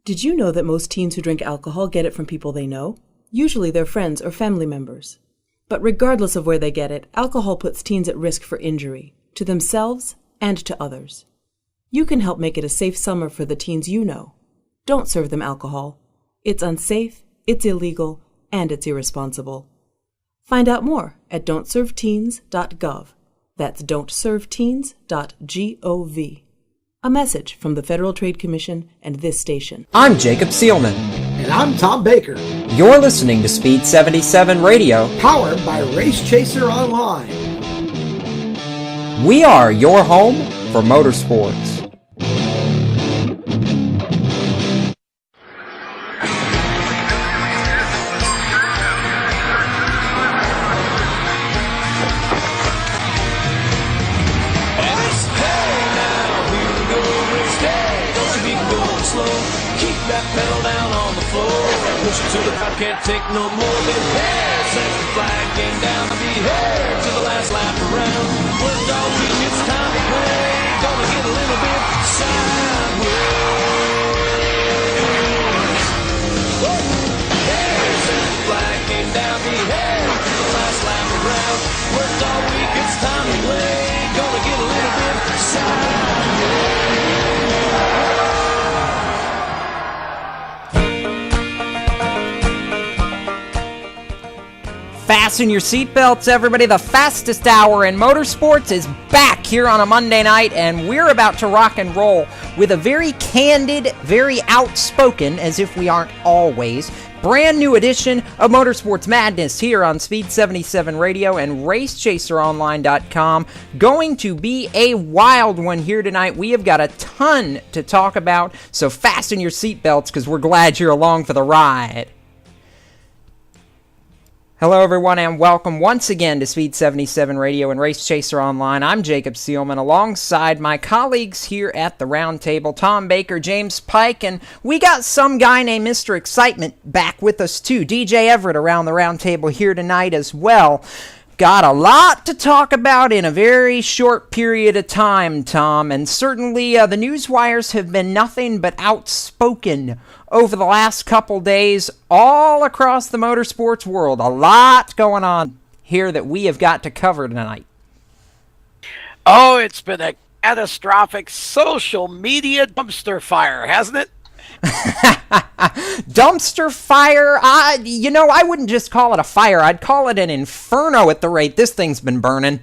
Did you know that most teens who drink alcohol get it from people they know? Usually their friends or family members. But regardless of where they get it, alcohol puts teens at risk for injury, to themselves and to others. You can help make it a safe summer for the teens you know. Don't serve them alcohol. It's unsafe, it's illegal, and it's irresponsible. Find out more at don'tserveteens.gov. That's don'tserveteens.gov. A message from the Federal Trade Commission and this station. I'm Jacob Seelman. And I'm Tom Baker. You're listening to Speed 77 Radio, powered by Race Chaser Online. We are your home for motorsports. Can't take no more than hair. Since the flag came down, I'll be here to the last lap around. Worked all week, it's time to play. Gonna get a little bit sideways. Since the flag came down, be here to the last lap around. Worked all week, it's time to play. Gonna get a little bit sideways. Fasten your seatbelts, everybody. The fastest hour in motorsports is back here on a Monday night, and we're about to rock and roll with a very candid, very outspoken, as if we aren't always, brand new edition of Motorsports Madness here on Speed 77 Radio and RaceChaserOnline.com. Going to be a wild one here tonight. We have got a ton to talk about, so fasten your seatbelts because we're glad you're along for the ride. Hello, everyone, and welcome once again to Speed 77 Radio and Race Chaser Online. I'm Jacob Seelman, alongside my colleagues here at the round table, Tom Baker, James Pike, and we got some guy named Mr. Excitement back with us, too. DJ Everett around the round table here tonight as well. Got a lot to talk about in a very short period of time, Tom, and certainly the news wires have been nothing but outspoken over the last couple days all across the motorsports world. A lot going on here that we have got to cover tonight. Oh, it's been a catastrophic social media dumpster fire, hasn't it? Dumpster fire? I wouldn't just call it a fire. I'd call it an inferno at the rate this thing's been burning.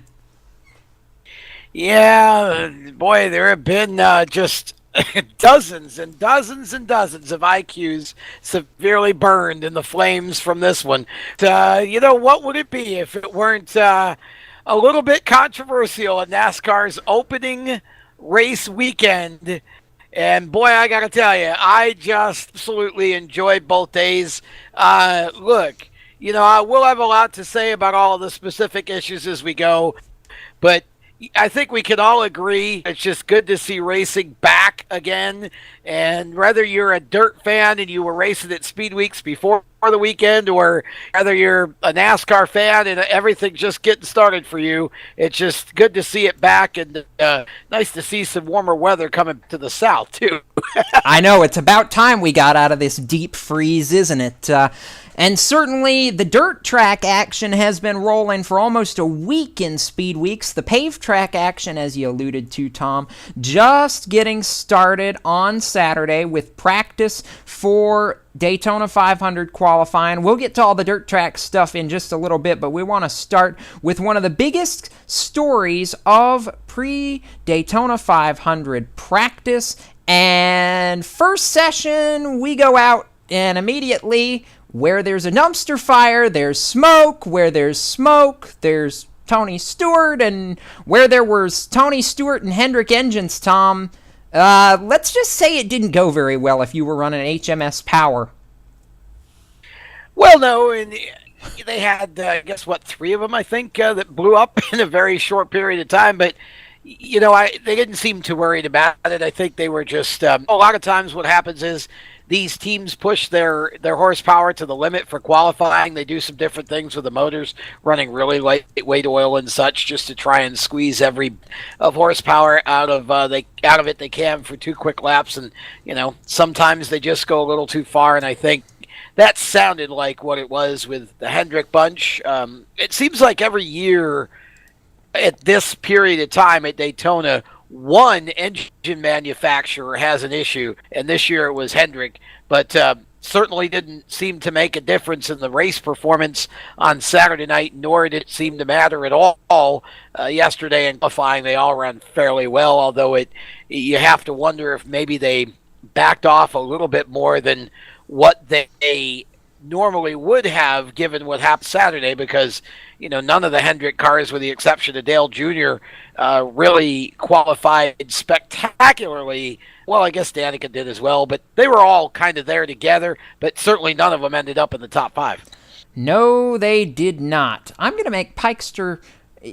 Yeah, boy, there have been just dozens and dozens and dozens of IQs severely burned in the flames from this one. What would it be if it weren't a little bit controversial at NASCAR's opening race weekend? And boy, I gotta tell you, I just absolutely enjoyed both days. Look, I will have a lot to say about all of the specific issues as we go, but I think we can all agree it's just good to see racing back again. And whether you're a dirt fan and you were racing at Speed Weeks before the weekend, or whether you're a NASCAR fan and everything's just getting started for you, it's just good to see it back, and nice to see some warmer weather coming to the south, too. I know, it's about time we got out of this deep freeze, isn't it? And certainly the dirt track action has been rolling for almost a week in Speed Weeks. The paved track action, as you alluded to, Tom, just getting started on Saturday with practice for Daytona 500 qualifying. We'll get to all the dirt track stuff in just a little bit, but we want to start with one of the biggest stories of pre-Daytona 500 practice. And first session, we go out and immediately, where there's a dumpster fire, there's smoke. Where there's smoke, there's Tony Stewart. And where there was Tony Stewart and Hendrick engines, Tom, let's just say it didn't go very well if you were running HMS Power. Well, no, and they had, three of them, I think, that blew up in a very short period of time. But, they didn't seem too worried about it. I think they were just a lot of times what happens is these teams push their horsepower to the limit for qualifying. They do some different things with the motors, running really lightweight oil and such, just to try and squeeze every of horsepower out of it they can for 2 quick laps. And sometimes they just go a little too far. And I think that sounded like what it was with the Hendrick bunch. It seems like every year at this period of time at Daytona, one engine manufacturer has an issue, and this year it was Hendrick, but certainly didn't seem to make a difference in the race performance on Saturday night, nor did it seem to matter at all yesterday in qualifying. They all ran fairly well, although you have to wonder if maybe they backed off a little bit more than what they normally would have given what happened Saturday, because none of the Hendrick cars, with the exception of Dale Jr., really qualified spectacularly. Well, I guess Danica did as well, but they were all kind of there together, but certainly none of them ended up in the top 5. No, they did not. I'm going to make Pikester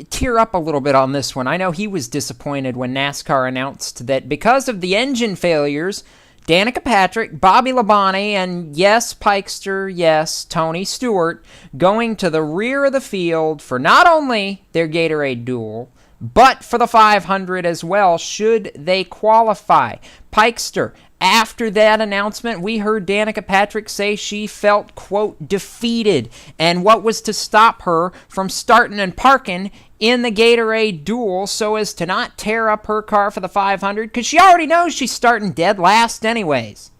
tear up a little bit on this one. I know he was disappointed when NASCAR announced that because of the engine failures, Danica Patrick, Bobby Labonte, and yes, Pikester, yes, Tony Stewart, going to the rear of the field for not only their Gatorade Duel, but for the 500 as well, should they qualify. Pikester, after that announcement, we heard Danica Patrick say she felt, quote, defeated, and what was to stop her from starting and parking in the Gatorade Duel so as to not tear up her car for the 500, because she already knows she's starting dead last anyways.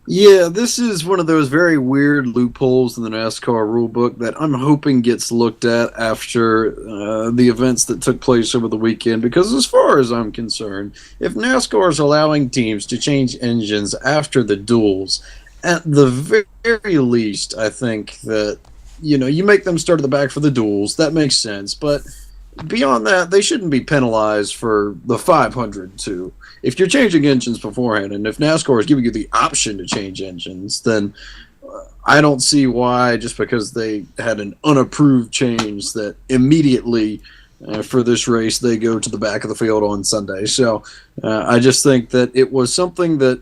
Yeah, this is one of those very weird loopholes in the NASCAR rulebook that I'm hoping gets looked at after the events that took place over the weekend, because as far as I'm concerned, if NASCAR is allowing teams to change engines after the duels, at the very least, I think that you make them start at the back for the duels. That makes sense. But beyond that, they shouldn't be penalized for the 500 too. If you're changing engines beforehand, and if NASCAR is giving you the option to change engines, then I don't see why, just because they had an unapproved change, that immediately for this race they go to the back of the field on Sunday. So I just think that it was something that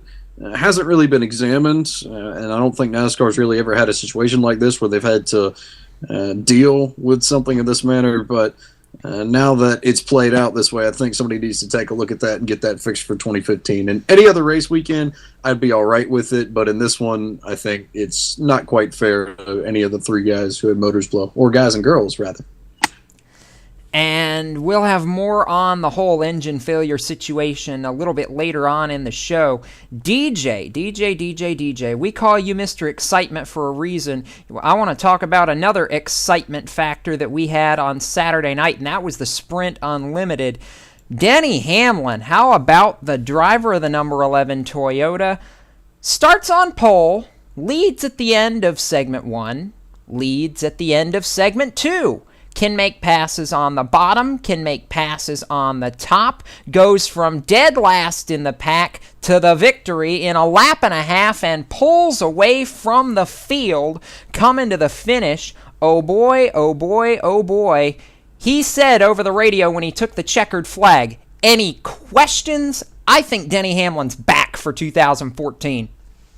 hasn't really been examined, and I don't think NASCAR's really ever had a situation like this where they've had to deal with something of this manner. But now that it's played out this way, I think somebody needs to take a look at that and get that fixed for 2015. And any other race weekend, I'd be all right with it, but in this one, I think it's not quite fair to any of the 3 guys who had motors blow, or guys and girls, rather. And we'll have more on the whole engine failure situation a little bit later on in the show. DJ, we call you Mr. Excitement for a reason. I want to talk about another excitement factor that we had on Saturday night, and that was the Sprint Unlimited. Denny Hamlin, how about the driver of the number 11 Toyota? Starts on pole, leads at the end of segment 1, leads at the end of segment 2. Can make passes on the bottom, can make passes on the top, goes from dead last in the pack to the victory in a lap and a half, and pulls away from the field, coming to the finish. Oh boy, oh boy, oh boy. He said over the radio when he took the checkered flag, any questions? I think Denny Hamlin's back for 2014.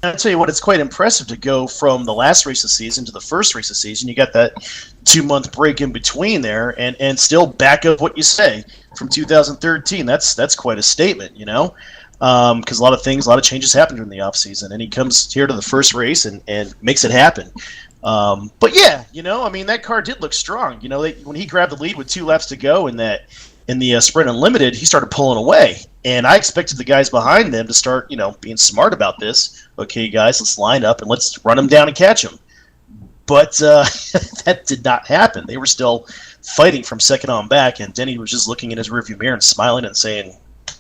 I'll tell you what, it's quite impressive to go from the last race of the season to the first race of the season. You got that 2-month break in between there, and still back up what you say from 2013. That's quite a statement, because a lot of changes happen during the offseason, and he comes here to the first race and makes it happen. But yeah, that car did look strong. When he grabbed the lead with 2 laps to go in the Sprint Unlimited, he started pulling away. And I expected the guys behind them to start, being smart about this. Okay, guys, let's line up and let's run them down and catch them. But that did not happen. They were still fighting from second on back, and Denny was just looking in his rearview mirror and smiling and saying,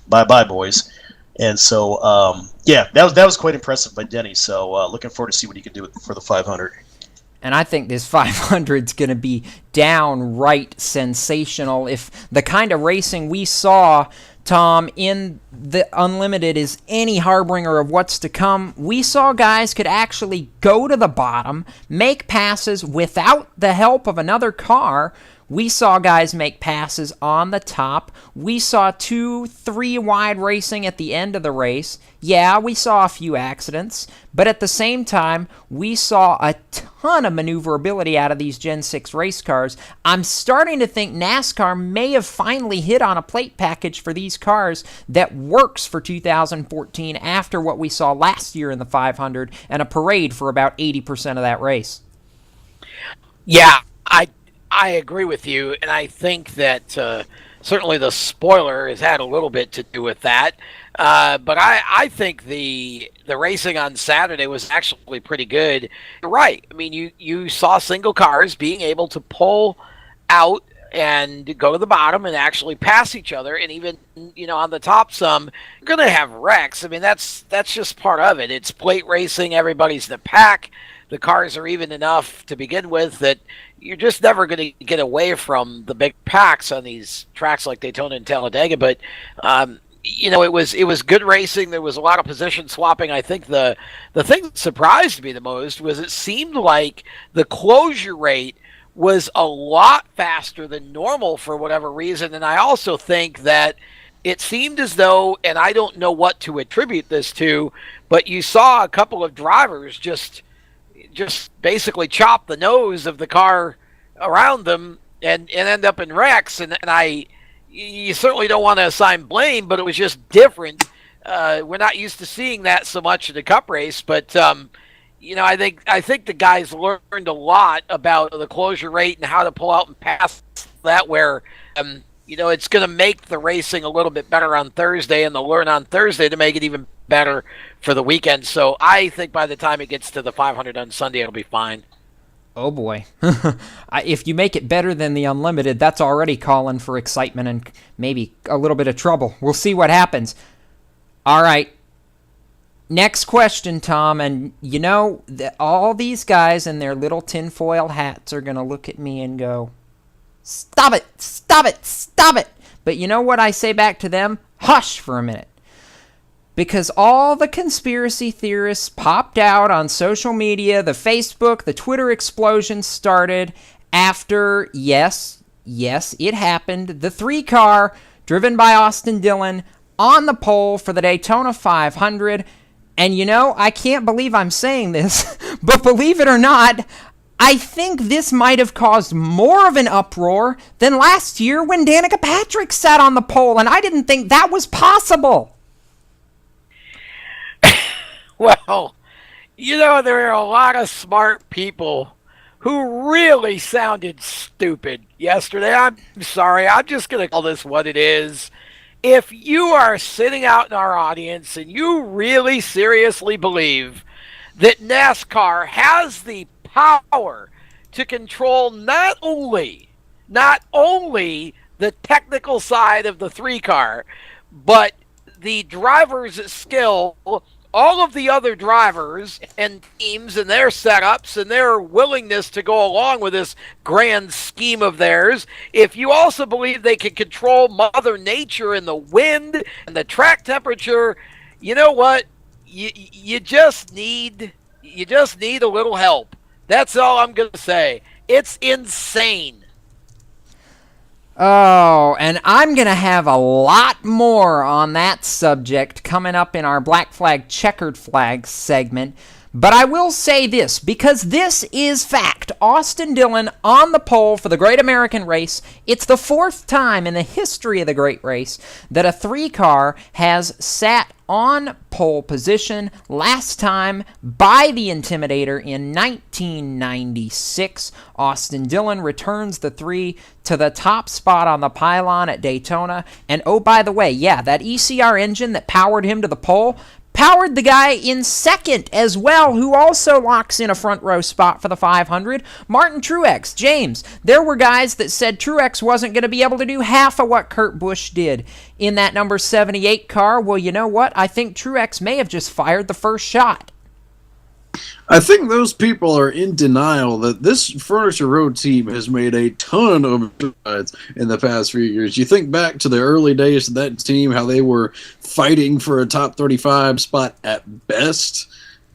bye-bye, boys. And so, that was quite impressive by Denny. So looking forward to see what he can do for the 500. And I think this 500 is going to be downright sensational. If the kind of racing we saw, Tom, in the Unlimited is any harbinger of what's to come, we saw guys could actually go to the bottom, make passes without the help of another car, We saw guys make passes on the top. We saw 2-3 wide racing at the end of the race. Yeah, we saw a few accidents, but at the same time, we saw a ton of maneuverability out of these Gen 6 race cars. I'm starting to think NASCAR may have finally hit on a plate package for these cars that works for 2014 after what we saw last year in the 500 and a parade for about 80% of that race. Yeah, I agree with you, and I think that certainly the spoiler has had a little bit to do with that. But I think the racing on Saturday was actually pretty good. You're right. I mean, you saw single cars being able to pull out and go to the bottom and actually pass each other, and even on the top some, you're going to have wrecks. I mean, that's just part of it. It's plate racing. Everybody's in the pack. The cars are even enough to begin with that you're just never going to get away from the big packs on these tracks like Daytona and Talladega. But it was good racing. There was a lot of position swapping. I think the thing that surprised me the most was it seemed like the closure rate was a lot faster than normal for whatever reason. And I also think that it seemed as though, and I don't know what to attribute this to, but you saw a couple of drivers just basically chop the nose of the car around them and end up in wrecks. And you certainly don't want to assign blame, but it was just different. We're not used to seeing that so much in the Cup race, but I think the guys learned a lot about the closure rate and how to pull out and pass that. Where it's going to make the racing a little bit better on Thursday, and they'll learn on Thursday to make it even better for the weekend. So I think by the time it gets to the 500 on Sunday, it'll be fine. Oh boy. If you make it better than the Unlimited, that's already calling for excitement and maybe a little bit of trouble. We'll see what happens. All right. Next question, Tom. And all these guys in their little tinfoil hats are going to look at me and go, "Stop it, stop it, stop it." But you know what I say back to them? Hush for a minute. Because all the conspiracy theorists popped out on social media, the Facebook, the Twitter explosion started after, yes, it happened, the 3-car driven by Austin Dillon on the pole for the Daytona 500. And I can't believe I'm saying this, but believe it or not, I think this might have caused more of an uproar than last year when Danica Patrick sat on the pole, and I didn't think that was possible. Well, there are a lot of smart people who really sounded stupid yesterday. I'm sorry. I'm just going to call this what it is. If you are sitting out in our audience and you really seriously believe that NASCAR has the power to control not only the technical side of the 3-car, but the driver's skill, all of the other drivers and teams and their setups and their willingness to go along with this grand scheme of theirs, if you also believe they can control Mother Nature and the wind and the track temperature, you know what? You just need a little help. That's all I'm going to say. It's insane. Oh, and I'm going to have a lot more on that subject coming up in our Black Flag, Checkered Flag segment. But I will say this, because this is fact. Austin Dillon on the pole for the Great American Race. It's the 4th time in the history of the Great Race that a 3-car has sat on pole position. Last time by the Intimidator in 1996. Austin Dillon returns the 3 to the top spot on the pylon at Daytona. And oh, by the way, that ECR engine that powered him to the pole powered the guy in second as well, who also locks in a front row spot for the 500, Martin Truex. James, there were guys that said Truex wasn't going to be able to do half of what Kurt Busch did in that number 78 car. Well, you know what? I think Truex may have just fired the first shot. I think those people are in denial that this Furniture Road team has made a ton of strides in the past few years. You think back to the early days of that team, how they were fighting for a top 35 spot at best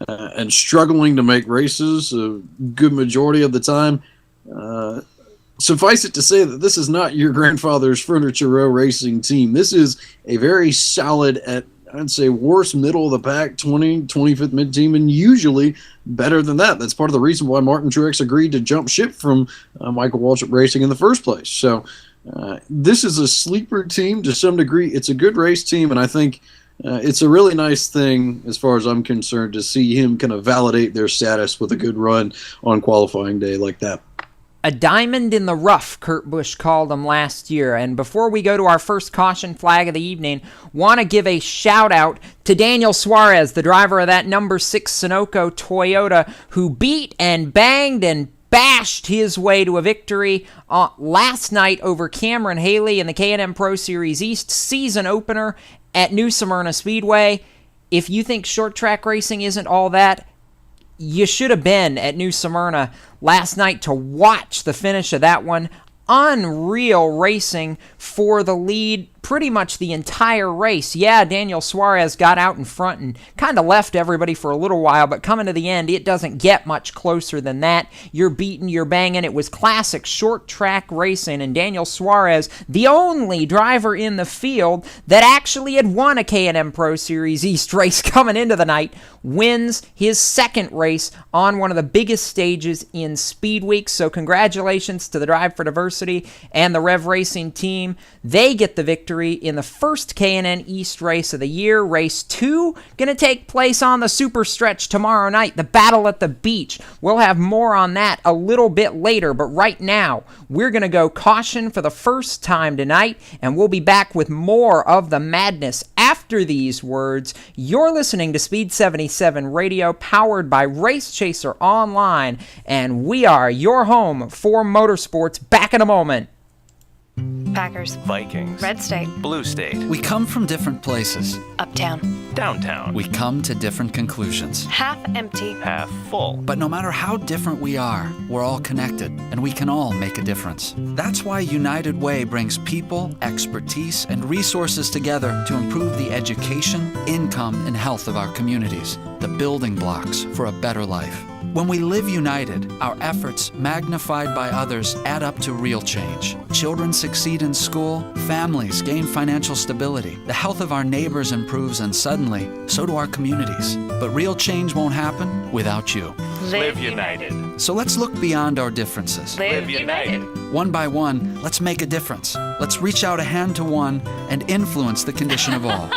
and struggling to make races a good majority of the time. suffice it to say that this is not your grandfather's Furniture Row racing team. This is a very solid, at I'd say worst middle of the pack, 25th mid team, and usually better than that. That's part of the reason why Martin Truex agreed to jump ship from Michael Waltrip Racing in the first place. So this is a sleeper team to some degree. It's a good race team, and I think it's a really nice thing, as far as I'm concerned, to see him kind of validate their status with a good run on qualifying day like that. A diamond in the rough, Kurt Busch called him last year. And before we go to our first caution flag of the evening, want to give a shout out to Daniel Suarez, the driver of that number 6 Sunoco Toyota, who beat and banged and bashed his way to a victory last night over Cameron Haley in the K&M Pro Series East season opener at New Smyrna Speedway. If you think short track racing isn't all that, you should have been at New Smyrna last night to watch the finish of that one. Unreal racing for the lead pretty much the entire race. Yeah, Daniel Suarez got out in front and kind of left everybody for a little while, but coming to the end, it doesn't get much closer than that. You're beating, you're banging. It was classic short track racing, and Daniel Suarez, the only driver in the field that actually had won a K&M Pro Series East race coming into the night, wins his second race on one of the biggest stages in Speed Week. So congratulations to the Drive for Diversity and the Rev Racing team. They get the victory in the first K&N East race of the year. Race 2 going to take place on the Super Stretch tomorrow night, the Battle at the Beach. We'll have more on that a little bit later, but right now we're going to go caution for the first time tonight, and we'll be back with more of the madness after these words. You're listening to Speed 77 Radio, powered by Race Chaser Online, and we are your home for motorsports. Back in a moment. Packers, Vikings, Red State, Blue State. We come from different places. Uptown, Downtown. We come to different conclusions. half empty, Half full. But no matter how different we are, we're all connected, and we can all make a difference. That's why United Way brings people, expertise, and resources together to improve the education, income, and health of our communities, the building blocks for a better life. When we live united, our efforts, magnified by others, add up to real change. Children succeed in school, families gain financial stability, the health of our neighbors improves, and suddenly, so do our communities. But real change won't happen without you. Live united. So let's look beyond our differences. Live united. One by one, let's make a difference. Let's reach out a hand to one and influence the condition of all.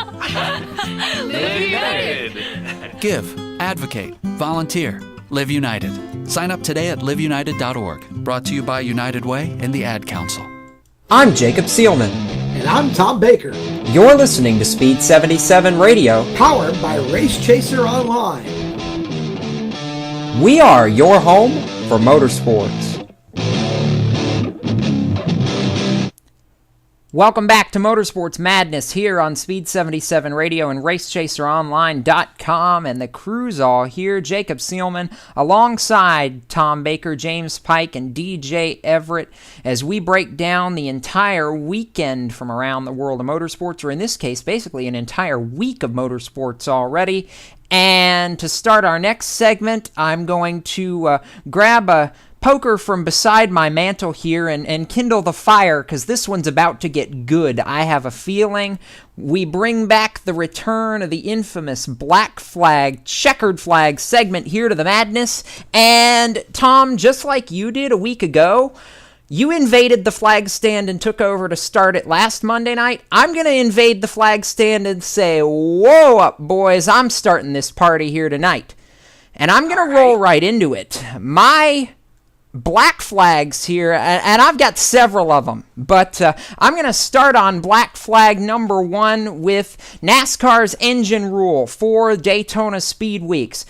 Live united. Give, advocate, volunteer. Live United. Sign up today at liveunited.org. Brought to you by United Way and the Ad Council. I'm Jacob Seelman. And I'm Tom Baker, You're listening to Speed 77 Radio. powered by Race Chaser Online. We are your home for motorsports. Welcome back to Motorsports Madness here on Speed 77 Radio and RaceChaserOnline.com, and the crew's all here. Jacob Seelman alongside Tom Baker, James Pike, and DJ Everett as we break down the entire weekend from around the world of motorsports, or in this case, basically an entire week of motorsports already. And to start our next segment, I'm going to grab a poker from beside my mantle here and kindle the fire, because this one's about to get good. I have a feeling. We bring back the return of the infamous black flag, checkered flag segment here to the madness. And Tom, just like you did a week ago, you invaded the flag stand and took over to start it last Monday night. I'm going to invade the flag stand and say, whoa up, boys, I'm starting this party here tonight. And I'm going to roll right into it. My black flags here, and I've got several of them, but I'm going to start on black flag number 1 with NASCAR's engine rule for Daytona Speed Weeks.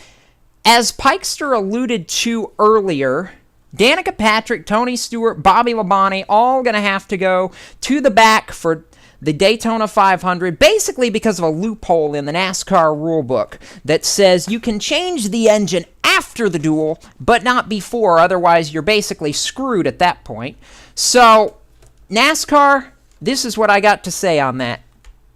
As Pikester alluded to earlier, Danica Patrick, Tony Stewart, Bobby Labonte, all going to have to go to the back for the Daytona 500, basically because of a loophole in the NASCAR rulebook that says you can change the engine after the duel, but not before, otherwise you're basically screwed at that point. So, NASCAR, this is what I got to say on that.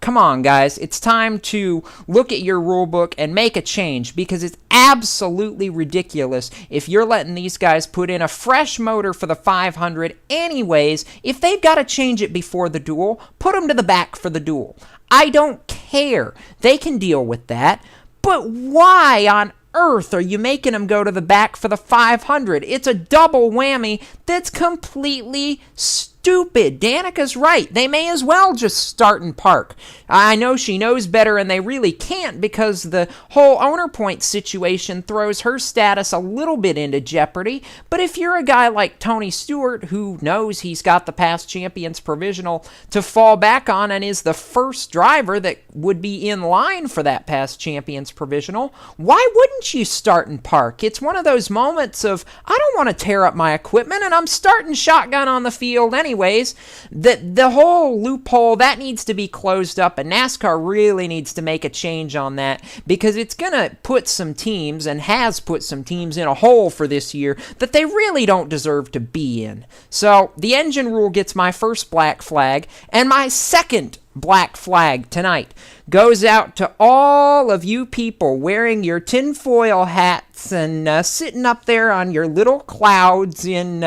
come on, guys. It's time to look at your rule book and make a change, because it's absolutely ridiculous if you're letting these guys put in a fresh motor for the 500 anyways. If they've got to change it before the duel, put them to the back for the duel. I don't care. They can deal with that. But why on earth are you making them go to the back for the 500? It's a double whammy that's completely stupid. Danica's right. They may as well just start and park. I know she knows better, and they really can't, because the whole owner point situation throws her status a little bit into jeopardy. But if you're a guy like Tony Stewart, who knows he's got the past champions provisional to fall back on and is the first driver that would be in line for that past champions provisional, why wouldn't you start and park? It's one of those moments of, I don't want to tear up my equipment, and I'm starting shotgun on the field anyways. The whole loophole, that needs to be closed up, and NASCAR really needs to make a change on that, because it's going to put some teams, and has put some teams, in a hole for this year that they really don't deserve to be in. So the engine rule gets my first black flag, and my second black flag tonight goes out to all of you people wearing your tinfoil hats and sitting up there on your little clouds in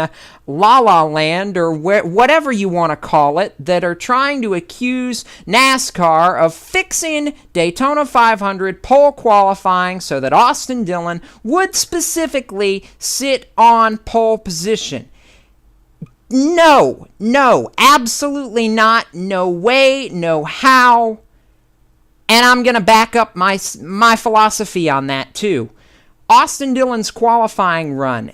La La Land, or whatever you want to call it, that are trying to accuse NASCAR of fixing Daytona 500 pole qualifying so that Austin Dillon would specifically sit on pole position. No, absolutely not. No way, no how. And I'm going to back up my philosophy on that too. Austin Dillon's qualifying run,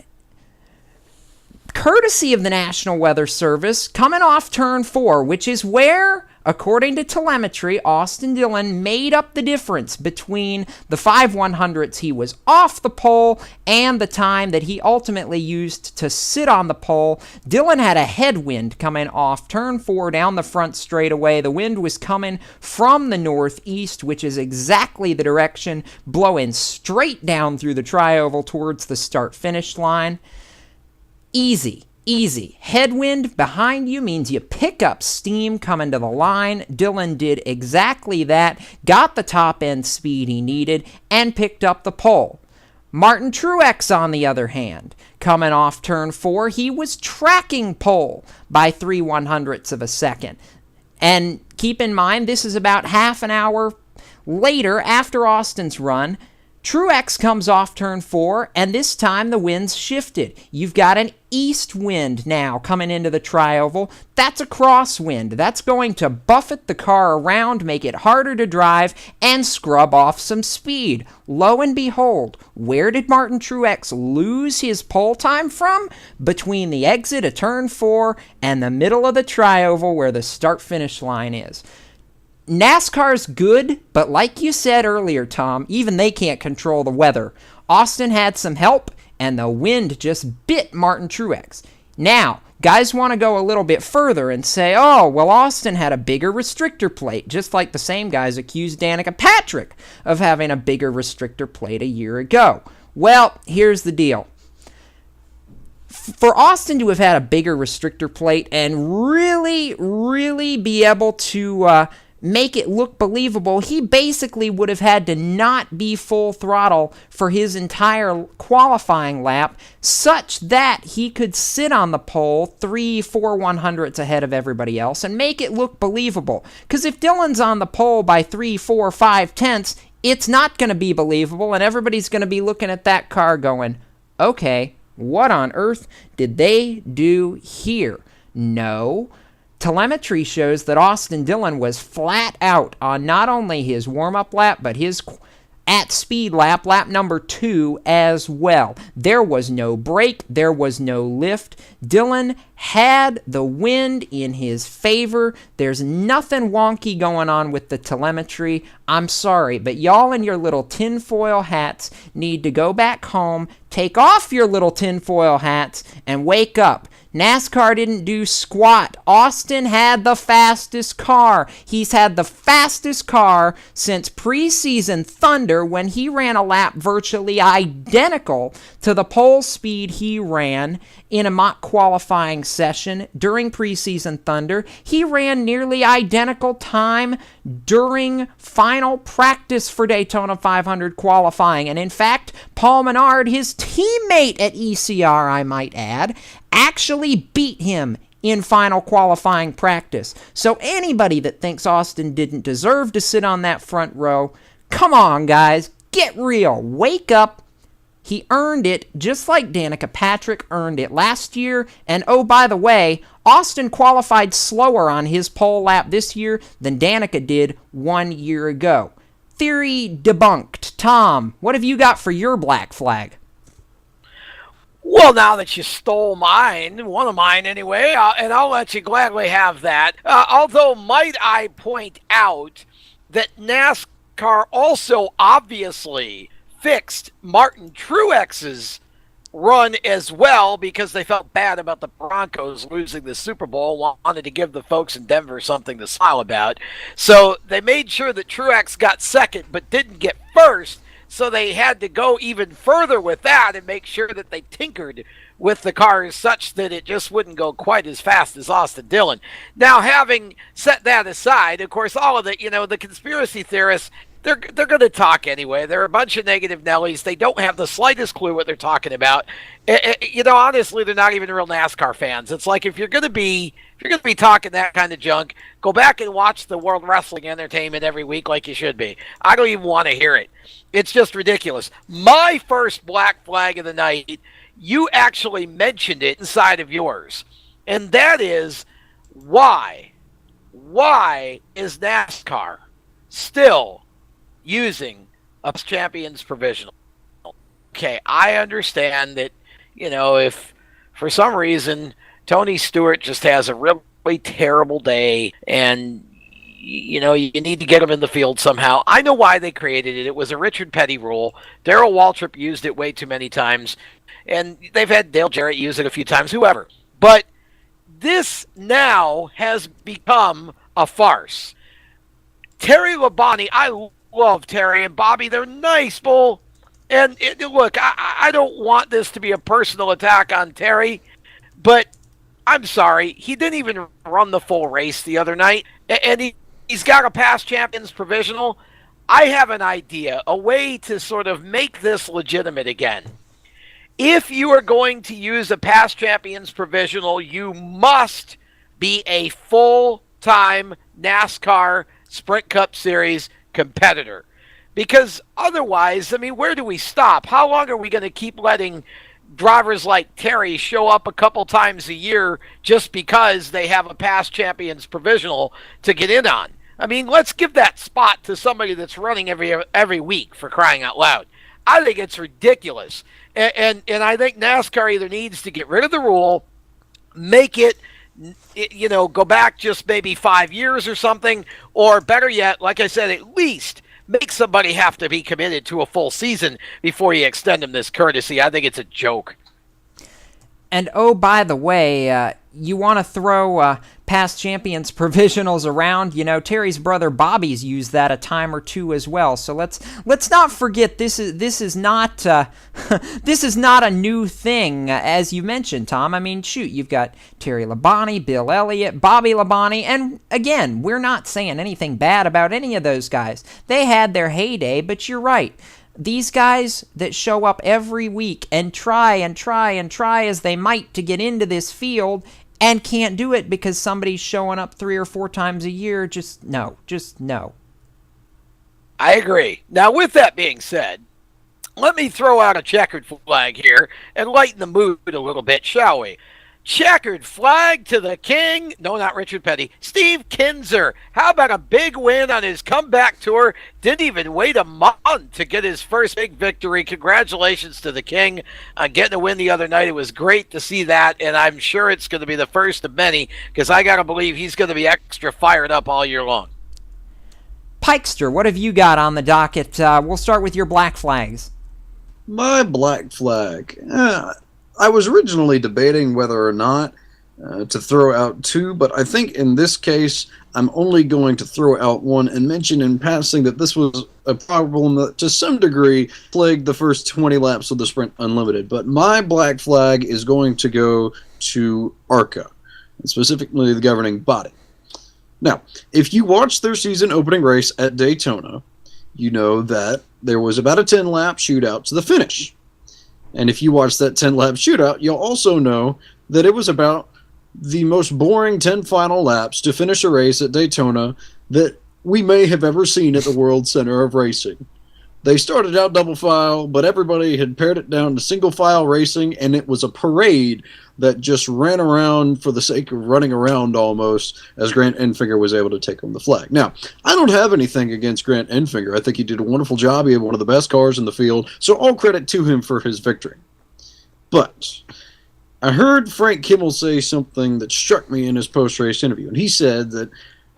courtesy of the National Weather Service, coming off turn 4, which is where, according to telemetry, Austin Dillon made up the difference between the 5/100ths he was off the pole and the time that he ultimately used to sit on the pole. Dillon had a headwind coming off turn 4 down the front straightaway. The wind was coming from the northeast, which is exactly the direction, blowing straight down through the tri-oval towards the start-finish line. Easy. Headwind behind you means you pick up steam coming to the line. Dillon did exactly that, got the top end speed he needed, and picked up the pole. Martin Truex, on the other hand, coming off turn 4, he was tracking pole by 3/100ths of a second. And keep in mind, this is about half an hour later after Austin's run. Truex comes off turn 4, and this time the wind's shifted. You've got an east wind now coming into the tri-oval. That's a crosswind. That's going to buffet the car around, make it harder to drive, and scrub off some speed. Lo and behold, where did Martin Truex lose his pole time from? Between the exit of turn 4 and the middle of the tri-oval where the start-finish line is. NASCAR's good, but like you said earlier, Tom, even they can't control the weather. Austin had some help, and the wind just bit Martin Truex. Now, guys want to go a little bit further and say, oh, well, Austin had a bigger restrictor plate, just like the same guys accused Danica Patrick of having a bigger restrictor plate a year ago. Well, here's the deal. For Austin to have had a bigger restrictor plate and really be able to make it look believable, he basically would have had to not be full throttle for his entire qualifying lap, such that he could sit on the pole 3/4/100ths ahead of everybody else and make it look believable. Because if Dillon's on the pole by 3, 4, 5 tenths, it's not going to be believable, and everybody's going to be looking at that car going, okay, what on earth did they do here? No. Telemetry shows that Austin Dillon was flat out on not only his warm-up lap, but his at-speed lap number 2 as well. There was no brake, there was no lift. Dillon had the wind in his favor. There's nothing wonky going on with the telemetry. I'm sorry, but y'all in your little tinfoil hats need to go back home, take off your little tinfoil hats, and wake up. NASCAR didn't do squat. Austin had the fastest car. He's had the fastest car since preseason Thunder, when he ran a lap virtually identical to the pole speed he ran in a mock qualifying session during preseason Thunder. He ran nearly identical time during final practice for Daytona 500 qualifying. And in fact, Paul Menard, his teammate at ECR, I might add, actually beat him in final qualifying practice. So anybody that thinks Austin didn't deserve to sit on that front row, come on, guys, get real, wake up. He earned it just like Danica Patrick earned it last year. And oh, by the way, Austin qualified slower on his pole lap this year than Danica did 1 year ago. Theory debunked. Tom, what have you got for your black flag? Well, now that you stole mine, one of mine anyway, and I'll let you gladly have that. Although, might I point out that NASCAR also obviously fixed Martin Truex's run as well because they felt bad about the Broncos losing the Super Bowl, wanted to give the folks in Denver something to smile about. So they made sure that Truex got second but didn't get first. So they had to go even further with that and make sure that they tinkered with the cars such that it just wouldn't go quite as fast as Austin Dillon. Now, having set that aside, of course, all of the conspiracy theorists, they're going to talk anyway. They're a bunch of negative Nellies. They don't have the slightest clue what they're talking about. Honestly, they're not even real NASCAR fans. It's like if you're going to be talking that kind of junk, go back and watch the World Wrestling Entertainment every week like you should be. I don't even want to hear it. It's just ridiculous. My first black flag of the night, you actually mentioned it inside of yours, and that is why is NASCAR still using a champions provisional? Okay, I understand that, if for some reason Tony Stewart just has a really terrible day and you need to get him in the field somehow. I know why they created it. It was a Richard Petty rule. Darrell Waltrip used it way too many times, and they've had Dale Jarrett use it a few times, whoever. But this now has become a farce. Terry Labonte, I love Terry and Bobby. They're nice, bull. And look, I don't want this to be a personal attack on Terry, but I'm sorry. He didn't even run the full race the other night, and he's got a past champions provisional. I have an idea, a way to sort of make this legitimate again. If you are going to use a past champions provisional, you must be a full-time NASCAR Sprint Cup Series competitor. Because otherwise, where do we stop? How long are we going to keep letting drivers like Terry show up a couple times a year just because they have a past champions provisional to get in on? Let's give that spot to somebody that's running every week, for crying out loud. I think it's ridiculous. And I think NASCAR either needs to get rid of the rule, make it, go back just maybe 5 years or something, or better yet, like I said, at least make somebody have to be committed to a full season before you extend them this courtesy. I think it's a joke. And oh, by the way, you want to throw past champions provisionals around? Terry's brother Bobby's used that a time or two as well. So let's not forget this is not this is not a new thing, as you mentioned, Tom. Shoot, you've got Terry Labonte, Bill Elliott, Bobby Labonte, and again, we're not saying anything bad about any of those guys. They had their heyday, but you're right. These guys that show up every week and try as they might to get into this field and can't do it because somebody's showing up 3 or 4 times a year, just no. I agree. Now, with that being said, let me throw out a checkered flag here and lighten the mood a little bit, shall we? Checkered flag to the king. No, not Richard Petty. Steve Kinzer. How about a big win on his comeback tour? Didn't even wait a month to get his first big victory. Congratulations to the king on getting a win the other night. It was great to see that, and I'm sure it's going to be the first of many because I got to believe he's going to be extra fired up all year long. Pikester, what have you got on the docket? We'll start with your black flags. My black flag. I was originally debating whether or not to throw out 2, but I think in this case I'm only going to throw out 1 and mention in passing that this was a problem that to some degree plagued the first 20 laps of the Sprint Unlimited. But my black flag is going to go to ARCA, and specifically the governing body. Now, if you watch their season opening race at Daytona, you know that there was about a 10-lap shootout to the finish. And if you watch that 10-lap shootout, you'll also know that it was about the most boring 10 final laps to finish a race at Daytona that we may have ever seen at the World Center of Racing. They started out double file, but everybody had pared it down to single file racing, and it was a parade that just ran around for the sake of running around almost, as Grant Enfinger was able to take home the flag. Now, I don't have anything against Grant Enfinger. I think he did a wonderful job. He had one of the best cars in the field, so all credit to him for his victory. But I heard Frank Kimmel say something that struck me in his post-race interview, and he said that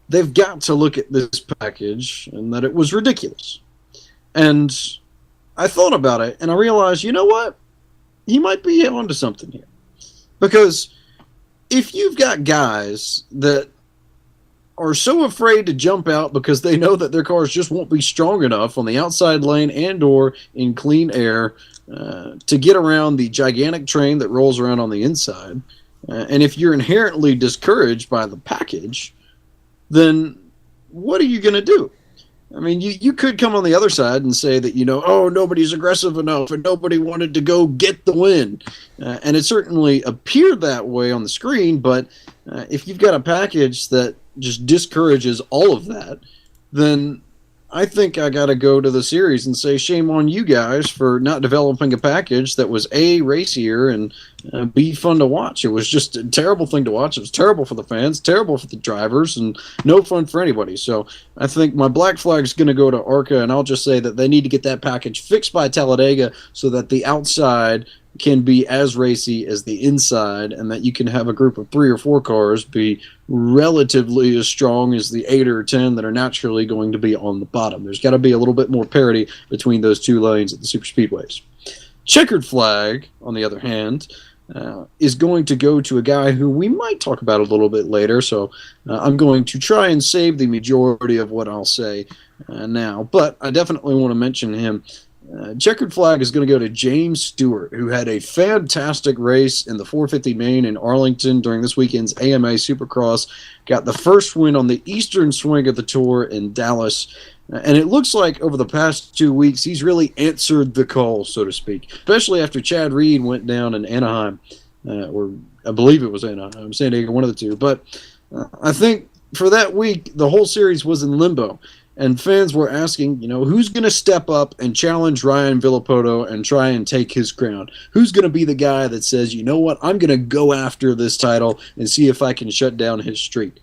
they've got to look at this package and that it was ridiculous. And I thought about it, and I realized, you know what? He might be onto something here. Because if you've got guys that are so afraid to jump out because they know that their cars just won't be strong enough on the outside lane and or in clean air to get around the gigantic train that rolls around on the inside, and if you're inherently discouraged by the package, then what are you going to do? I mean, you could come on the other side and say that, oh, nobody's aggressive enough and nobody wanted to go get the win. And it certainly appeared that way on the screen, but if you've got a package that just discourages all of that, then I think I got to go to the series and say shame on you guys for not developing a package that was A, racier, and B, fun to watch. It was just a terrible thing to watch. It was terrible for the fans, terrible for the drivers, and no fun for anybody. So I think my black flag is going to go to ARCA, and I'll just say that they need to get that package fixed by Talladega so that the outside can be as racy as the inside, and that you can have a group of 3 or 4 cars be relatively as strong as the 8 or 10 that are naturally going to be on the bottom. There's got to be a little bit more parity between those 2 lanes at the super speedways. Checkered flag, on the other hand, is going to go to a guy who we might talk about a little bit later, so I'm going to try and save the majority of what I'll say now, but I definitely want to mention him. Checkered flag is going to go to James Stewart, who had a fantastic race in the 450 main in Arlington during this weekend's AMA Supercross. Got the first win on the eastern swing of the tour in Dallas. And it looks like over the past 2 weeks, he's really answered the call, so to speak, especially after Chad Reed went down in Anaheim, or I believe it was Anaheim, San Diego, one of the two. But I think for that week, the whole series was in limbo. And fans were asking, who's going to step up and challenge Ryan Villopoto and try and take his crown? Who's going to be the guy that says, you know what, I'm going to go after this title and see if I can shut down his streak?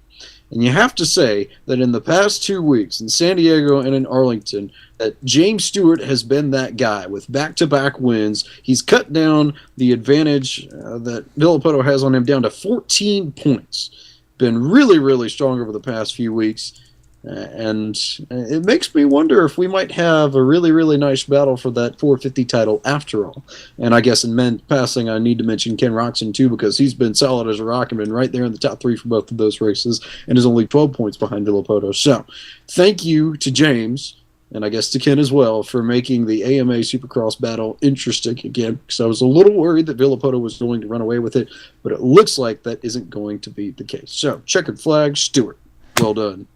And you have to say that in the past 2 weeks in San Diego and in Arlington, that James Stewart has been that guy with back-to-back wins. He's cut down the advantage that Villopoto has on him down to 14 points. Been really, really strong over the past few weeks. And it makes me wonder if we might have a really, really nice battle for that 450 title after all. And I guess in passing, I need to mention Ken Roczen too, because he's been solid as a rock and been right there in the top 3 for both of those races and is only 12 points behind Villopoto. So thank you to James, and I guess to Ken as well, for making the AMA Supercross battle interesting again, because I was a little worried that Villopoto was going to run away with it, but it looks like that isn't going to be the case. So checkered flag, Stewart. Well done.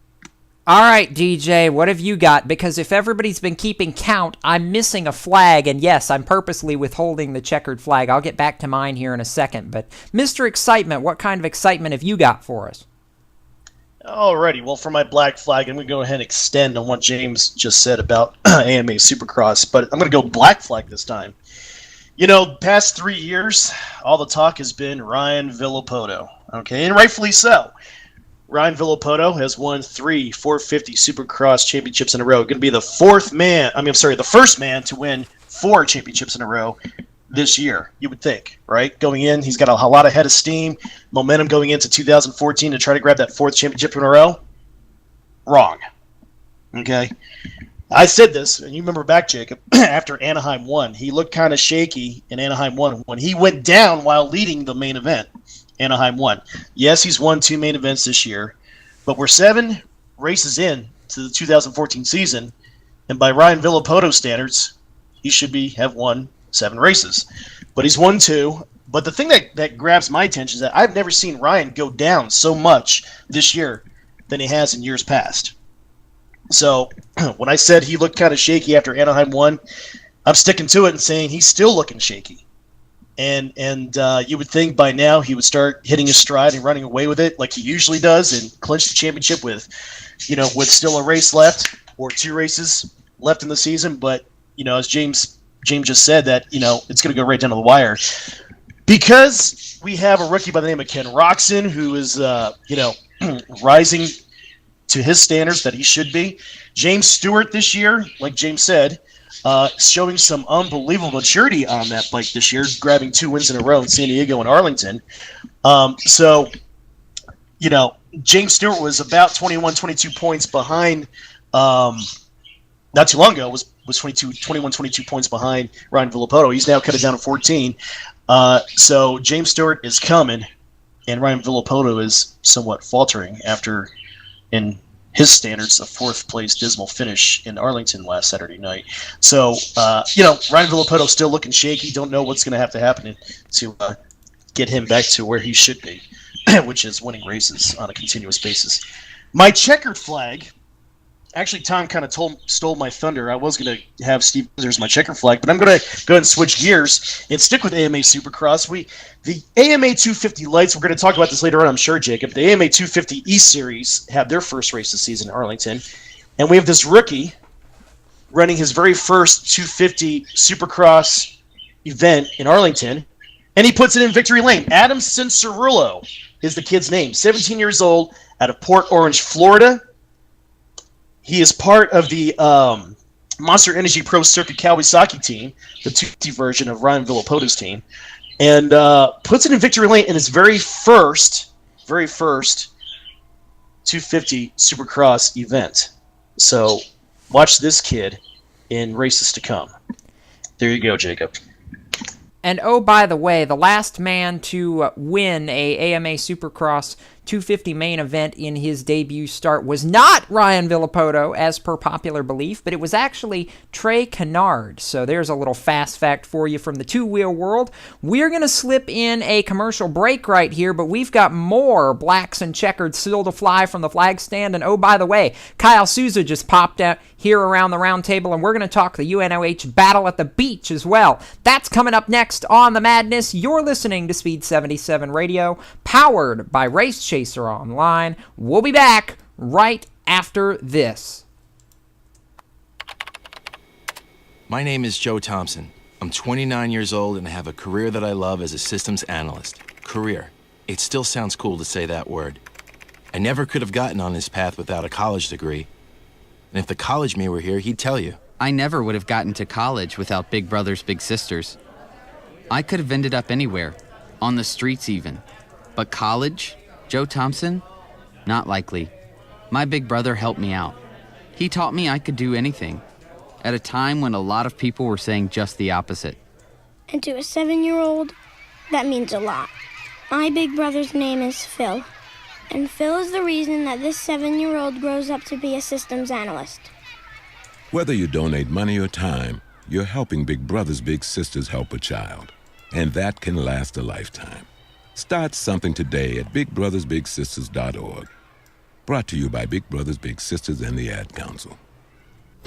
All right, DJ, what have you got? Because if everybody's been keeping count, I'm missing a flag, and yes, I'm purposely withholding the checkered flag. I'll get back to mine here in a second, but Mr. Excitement, what kind of excitement have you got for us? Alrighty, well, for my black flag, I'm going to go ahead and extend on what James just said about AMA Supercross, but I'm going to go black flag this time. Past 3 years, all the talk has been Ryan Villopoto, okay, and rightfully so. Ryan Villopoto has won 3 450 Supercross championships in a row. Going to be the first man to win 4 championships in a row this year, you would think, right? Going in, he's got a lot of head of steam, momentum going into 2014 to try to grab that 4th championship in a row. Wrong. Okay? I said this, and you remember back, Jacob, after Anaheim won. He looked kind of shaky in Anaheim 1 when he went down while leading the main event. Anaheim 1. Yes, he's won 2 main events this year, but we're 7 races in to the 2014 season, And by Ryan Villapoto standards, he should have won 7 races. But he's won 2. But the thing that grabs my attention is that I've never seen Ryan go down so much this year than he has in years past. So when I said he looked kind of shaky after Anaheim won, I'm sticking to it and saying he's still looking shaky. And you would think by now he would start hitting his stride and running away with it like he usually does and clinch the championship with still a race left or 2 races left in the season. But, as James just said, that, it's going to go right down to the wire. Because we have a rookie by the name of Ken Roczen who is, rising to his standards that he should be. James Stewart this year, like James said, showing some unbelievable maturity on that bike this year, grabbing 2 wins in a row in San Diego and Arlington. James Stewart was about 22 points behind, not too long ago, was 22 points behind Ryan Villapoto. He's now cut it down to 14. So James Stewart is coming, and Ryan Villapoto is somewhat faltering after, in his standards, a 4th place dismal finish in Arlington last Saturday night. So, Ryan Villapoto still looking shaky. Don't know what's going to have to happen to get him back to where he should be, which is winning races on a continuous basis. My checkered flag, actually, Tom kind of stole my thunder. I was going to have Steve as my checker flag, but I'm going to go ahead and switch gears and stick with AMA Supercross. The AMA 250 Lights, we're going to talk about this later on, I'm sure, Jacob. The AMA 250 E-Series had their first race this season in Arlington, and we have this rookie running his very first 250 Supercross event in Arlington, and he puts it in victory lane. Adam Cincerillo is the kid's name, 17 years old, out of Port Orange, Florida. He is part of the Monster Energy Pro Circuit Kawasaki team, the 250 version of Ryan Villapoto's team, and puts it in victory lane in his very first 250 Supercross event. So watch this kid in races to come. There you go, Jacob. And oh, by the way, the last man to win a AMA Supercross 250 main event in his debut start was not Ryan Villapoto, as per popular belief, but it was actually Trey Canard. So there's a little fast fact for you from the two-wheel world. We're going to slip in a commercial break right here, but we've got more blacks and checkered still to fly from the flag stand. And oh, by the way, Kyle Souza just popped out here around the round table, and we're going to talk the UNOH Battle at the Beach as well. That's coming up next on The Madness. You're listening to Speed 77 Radio, powered by Race Chaser Online. We'll be back right after this. My name is Joe Thompson. I'm 29 years old and I have a career that I love as a systems analyst. Career. It still sounds cool to say that word. I never could have gotten on this path without a college degree. And if the college me were here, he'd tell you. I never would have gotten to college without Big Brothers Big Sisters. I could have ended up anywhere, on the streets even. But college? Joe Thompson? Not likely. My big brother helped me out. He taught me I could do anything, at a time when a lot of people were saying just the opposite. And to a 7-year-old, that means a lot. My big brother's name is Phil, and Phil is the reason that this 7-year-old grows up to be a systems analyst. Whether you donate money or time, you're helping Big Brothers Big Sisters help a child, and that can last a lifetime. Start something today at BigBrothersBigSisters.org. Brought to you by Big Brothers Big Sisters and the Ad Council.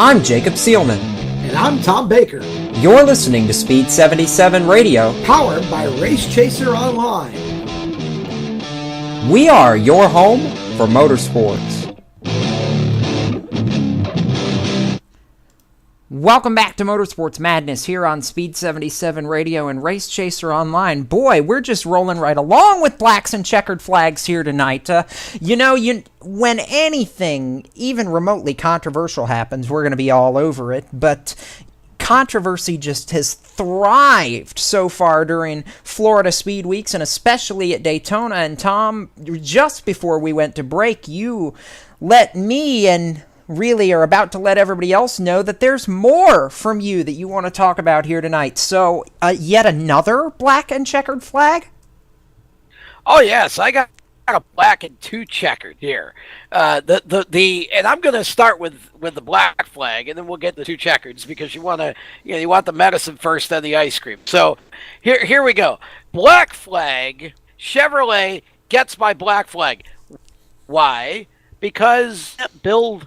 I'm Jacob Seelman. And I'm Tom Baker. You're listening to Speed 77 Radio, powered by Race Chaser Online. We are your home for motorsports. Welcome back to Motorsports Madness here on Speed 77 Radio and Race Chaser Online. Boy, we're just rolling right along with blacks and checkered flags here tonight. When anything even remotely controversial happens, we're going to be all over it, but controversy just has thrived so far during Florida Speed Weeks and especially at Daytona. And Tom, just before we went to break, you let me and really are about to let everybody else know that there's more from you that you want to talk about here tonight. So, yet another black and checkered flag? Oh, yes. I got a black and 2 checkered here. And I'm going to start with the black flag, and then we'll get the 2 checkers because you want the medicine first, then the ice cream. So here we go. Black flag. Chevrolet gets my black flag. Why? Because build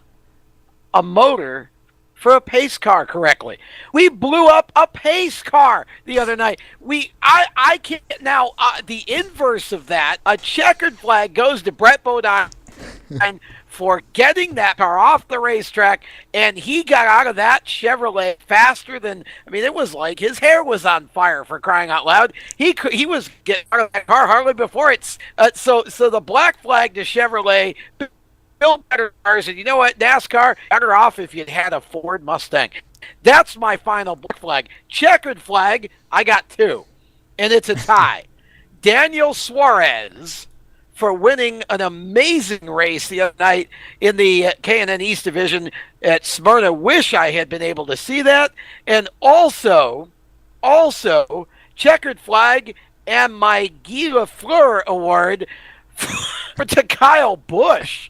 a motor for a pace car correctly. We blew up a pace car the other night. I can't now. The inverse of that, a checkered flag goes to Brett Bodine for getting that car off the racetrack, and he got out of that Chevrolet faster than, it was like his hair was on fire, for crying out loud. He was getting out of that car hardly before it's so the black flag to Chevrolet. Build better cars, and you know what, NASCAR, better off if you'd had a Ford Mustang. That's my final black flag. Checkered flag, I got 2, and it's a tie. Daniel Suarez for winning an amazing race the other night in the K&N East Division at Smyrna. Wish I had been able to see that. And also, checkered flag and my Guy Lafleur award to Kyle Busch,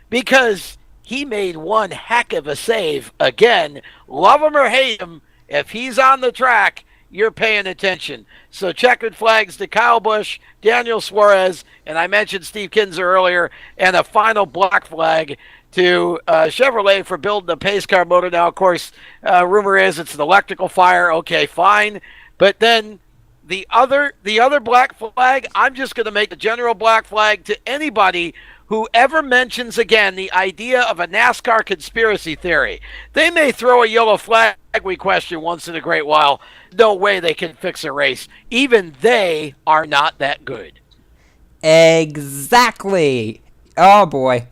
because he made one heck of a save. Again, love him or hate him, if he's on the track, you're paying attention. So checkered flags to Kyle Busch, Daniel Suarez, and I mentioned Steve Kinser earlier, and a final black flag to Chevrolet for building a pace car motor. Now, of course, rumor is it's an electrical fire. Okay, fine. But then the other black flag, I'm just going to make the general black flag to anybody who ever mentions again the idea of a NASCAR conspiracy theory. They may throw a yellow flag, we question, once in a great while. No way they can fix a race. Even they are not that good. Exactly. Oh boy.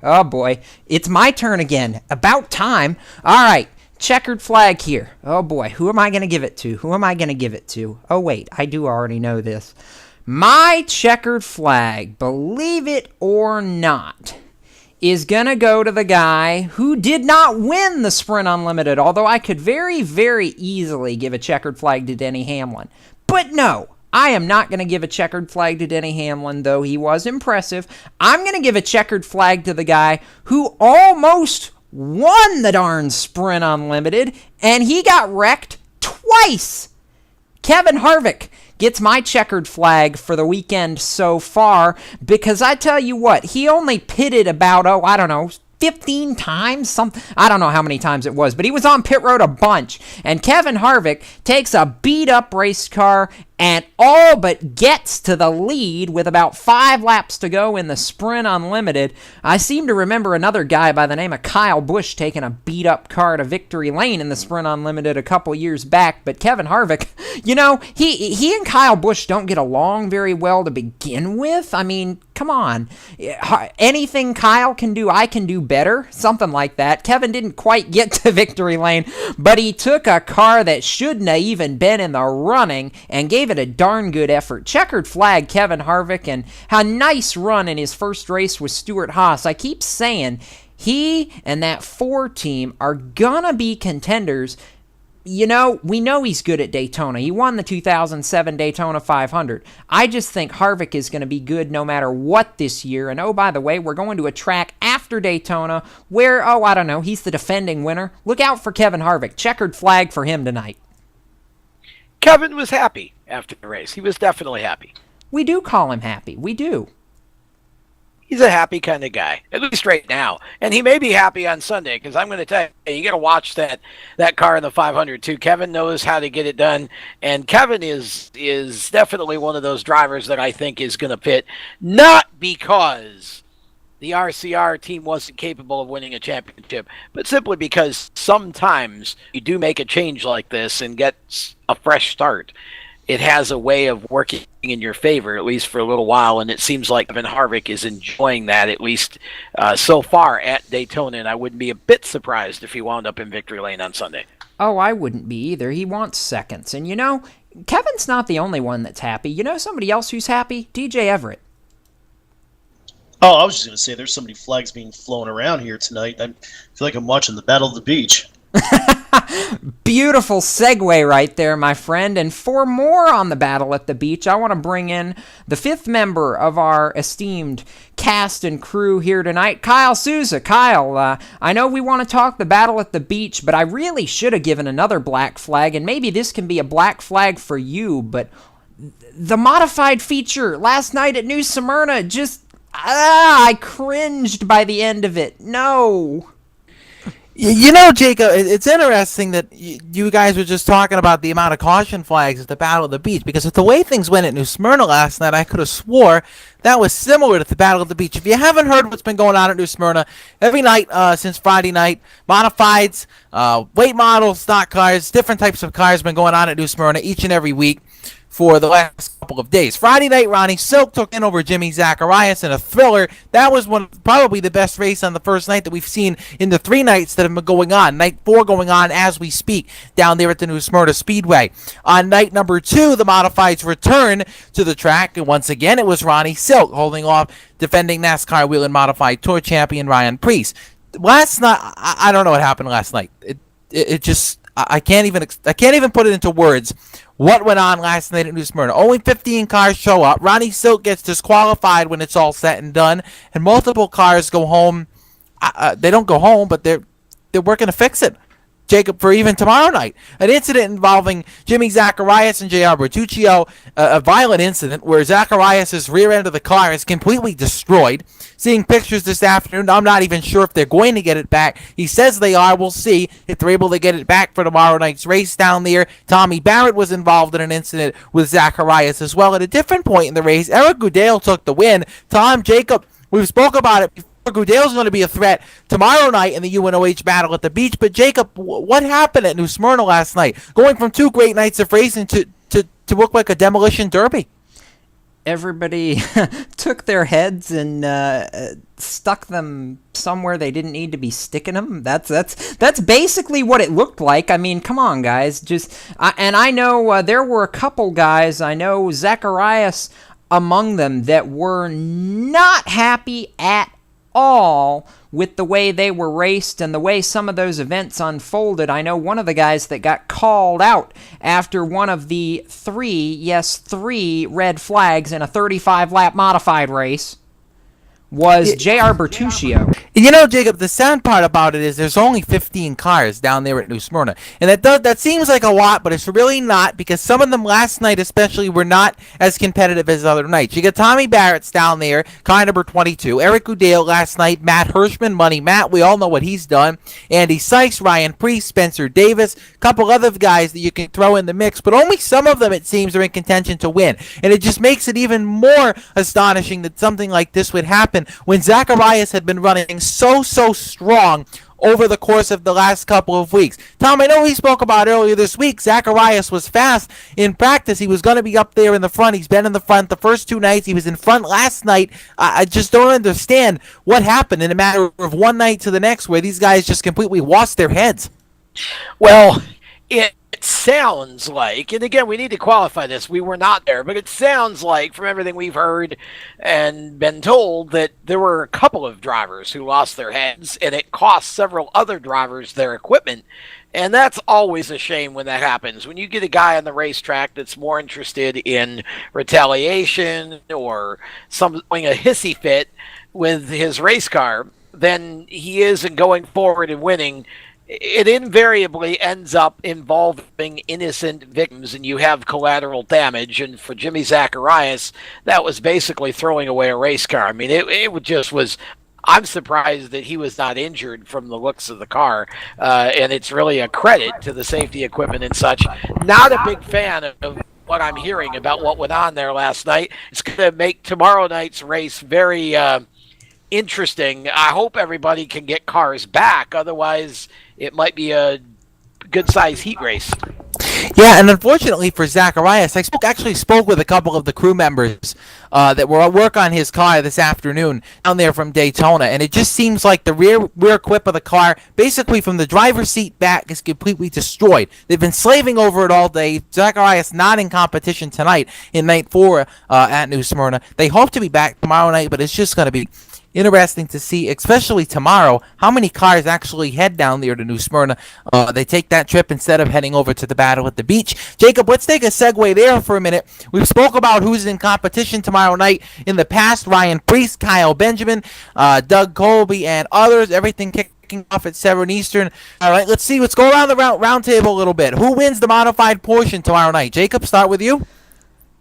It's my turn again. About time. All right. Checkered flag here. Oh boy. Who am I going to give it to? Oh wait. I do already know this. My checkered flag, believe it or not, is going to go to the guy who did not win the Sprint Unlimited, although I could very, very easily give a checkered flag to Denny Hamlin. But no, I am not going to give a checkered flag to Denny Hamlin, though he was impressive. I'm going to give a checkered flag to the guy who almost won the darn Sprint Unlimited, and he got wrecked twice. Kevin Harvick gets my checkered flag for the weekend so far, because I tell you what, he only pitted about, 15 times? I don't know how many times it was, but he was on pit road a bunch. And Kevin Harvick takes a beat-up race car and all but gets to the lead with about 5 laps to go in the Sprint Unlimited. I seem to remember another guy by the name of Kyle Busch taking a beat-up car to victory lane in the Sprint Unlimited a couple years back. But Kevin Harvick, he and Kyle Busch don't get along very well to begin with. Come on. Anything Kyle can do, I can do better. Something like that. Kevin didn't quite get to victory lane, but he took a car that shouldn't have even been in the running and gave it a darn good effort. Checkered flag, Kevin Harvick, and a nice run in his first race with Stuart Haas. I keep saying he and that 4 team are gonna be contenders. We know he's good at Daytona. He won the 2007 Daytona 500. I just think Harvick is going to be good no matter what this year. And by the way, we're going to a track after Daytona where, he's the defending winner. Look out for Kevin Harvick. Checkered flag for him tonight. Kevin was happy after the race. He was definitely happy. We do call him happy. We do. He's a happy kind of guy, at least right now. And he may be happy on Sunday, because I'm going to tell you got to watch that car in the 500 too. Kevin knows how to get it done, and Kevin is definitely one of those drivers that I think is going to pit, not because the RCR team wasn't capable of winning a championship, but simply because sometimes you do make a change like this and get a fresh start. It has a way of working in your favor, at least for a little while, and it seems like Kevin Harvick is enjoying that, at least so far at Daytona, and I wouldn't be a bit surprised if he wound up in victory lane on Sunday. Oh, I wouldn't be either. He wants seconds, and Kevin's not the only one that's happy. Somebody else who's happy? DJ Everett. Oh, I was just going to say, there's so many flags being flown around here tonight. I feel like I'm watching the Battle of the Beach. Beautiful segue right there, my friend. And for more on the Battle at the Beach, I want to bring in the fifth member of our esteemed cast and crew here tonight, Kyle Souza. Kyle, I know we want to talk the Battle at the Beach, but I really should have given another black flag, and maybe this can be a black flag for you, but the modified feature last night at New Smyrna, just, I cringed by the end of it. No. You know, Jacob, it's interesting that you guys were just talking about the amount of caution flags at the Battle of the Beach, because of the way things went at New Smyrna last night, I could have swore that was similar to the Battle of the Beach. If you haven't heard what's been going on at New Smyrna, every night since Friday night, modifieds, weight models, stock cars, different types of cars been going on at New Smyrna each and every week for the last couple of days. Friday night, Ronnie Silk took in over Jimmy Zacharias in a thriller. That was probably the best race on the first night that we've seen in the 3 nights that have been going on. Night 4 going on as we speak down there at the New Smyrna Speedway. On night number 2, the modifieds return to the track, and once again it was Ronnie Silk holding off defending NASCAR Wheel and Modified Tour champion Ryan Preece. Last night, I don't know what happened last night. It just, I can't even put it into words what went on last night at New Smyrna. Only 15 cars show up. Ronnie Silk gets disqualified when it's all said and done, and multiple cars go home. They don't go home, but they're working to fix it, Jacob, for even tomorrow night. An incident involving Jimmy Zacharias and J.R. Bertuccio, a violent incident where Zacharias' rear end of the car is completely destroyed. Seeing pictures this afternoon, I'm not even sure if they're going to get it back. He says they are. We'll see if they're able to get it back for tomorrow night's race down there. Tommy Barrett was involved in an incident with Zacharias as well. At a different point in the race, Eric Goodale took the win. Tom, Jacob, we've spoke about it before. Goodale's going to be a threat tomorrow night in the UNOH Battle at the Beach. But Jacob, what happened at New Smyrna last night? Going from 2 great nights of racing to look like a demolition derby. Everybody took their heads and stuck them somewhere they didn't need to be sticking them. That's basically what it looked like. I mean, come on, guys. And I know there were a couple guys. I know Zacharias among them that were not happy at all with the way they were raced and the way some of those events unfolded. I know one of the guys that got called out after one of the 3 red flags in a 35-lap modified race was J.R. Bertuccio. You know, Jacob, the sad part about it is there's only 15 cars down there at New Smyrna. And that seems like a lot, but it's really not, because some of them last night especially were not as competitive as other nights. You got Tommy Barrett's down there, car number 22. Eric Goodale last night, Matt Hirschman, Money Matt, we all know what he's done. Andy Sykes, Ryan Preece, Spencer Davis, a couple other guys that you can throw in the mix, but only some of them, it seems, are in contention to win. And it just makes it even more astonishing that something like this would happen when Zacharias had been running so strong over the course of the last couple of weeks. Tom, I know he spoke about earlier this week, Zacharias was fast in practice. He was going to be up there in the front. He's been in the front the first 2 nights. He was in front last night. I just don't understand what happened in a matter of one night to the next where these guys just completely lost their heads. Well, it sounds like, and again, we need to qualify this, we were not there, but it sounds like, from everything we've heard and been told, that there were a couple of drivers who lost their heads, and it cost several other drivers their equipment. And that's always a shame when that happens. When you get a guy on the racetrack that's more interested in retaliation or something, a hissy fit with his race car than he is in going forward and winning, it invariably ends up involving innocent victims, and you have collateral damage. And for Jimmy Zacharias, that was basically throwing away a race car. I mean, it just was. I'm surprised that he was not injured from the looks of the car, and it's really a credit to the safety equipment and such. Not a big fan of what I'm hearing about what went on there last night. It's going to make tomorrow night's race very interesting. I hope everybody can get cars back. Otherwise, it might be a good-sized heat race. Yeah, and unfortunately for Zacharias, I actually spoke with a couple of the crew members that were at work on his car this afternoon down there from Daytona, and it just seems like the rear quip of the car, basically from the driver's seat back, is completely destroyed. They've been slaving over it all day. Zacharias not in competition tonight in night 4 at New Smyrna. They hope to be back tomorrow night, but it's just going to be interesting to see, especially tomorrow, how many cars actually head down there to New Smyrna. They take that trip instead of heading over to the Battle at the Beach. Jacob, let's take a segue there for a minute. We've spoke about who's in competition tomorrow night in the past. Ryan Priest, Kyle Benjamin, Doug Colby, and others. Everything kicking off at 7 Eastern. All right, let's see. Let's go around the round table a little bit. Who wins the modified portion tomorrow night? Jacob, start with you.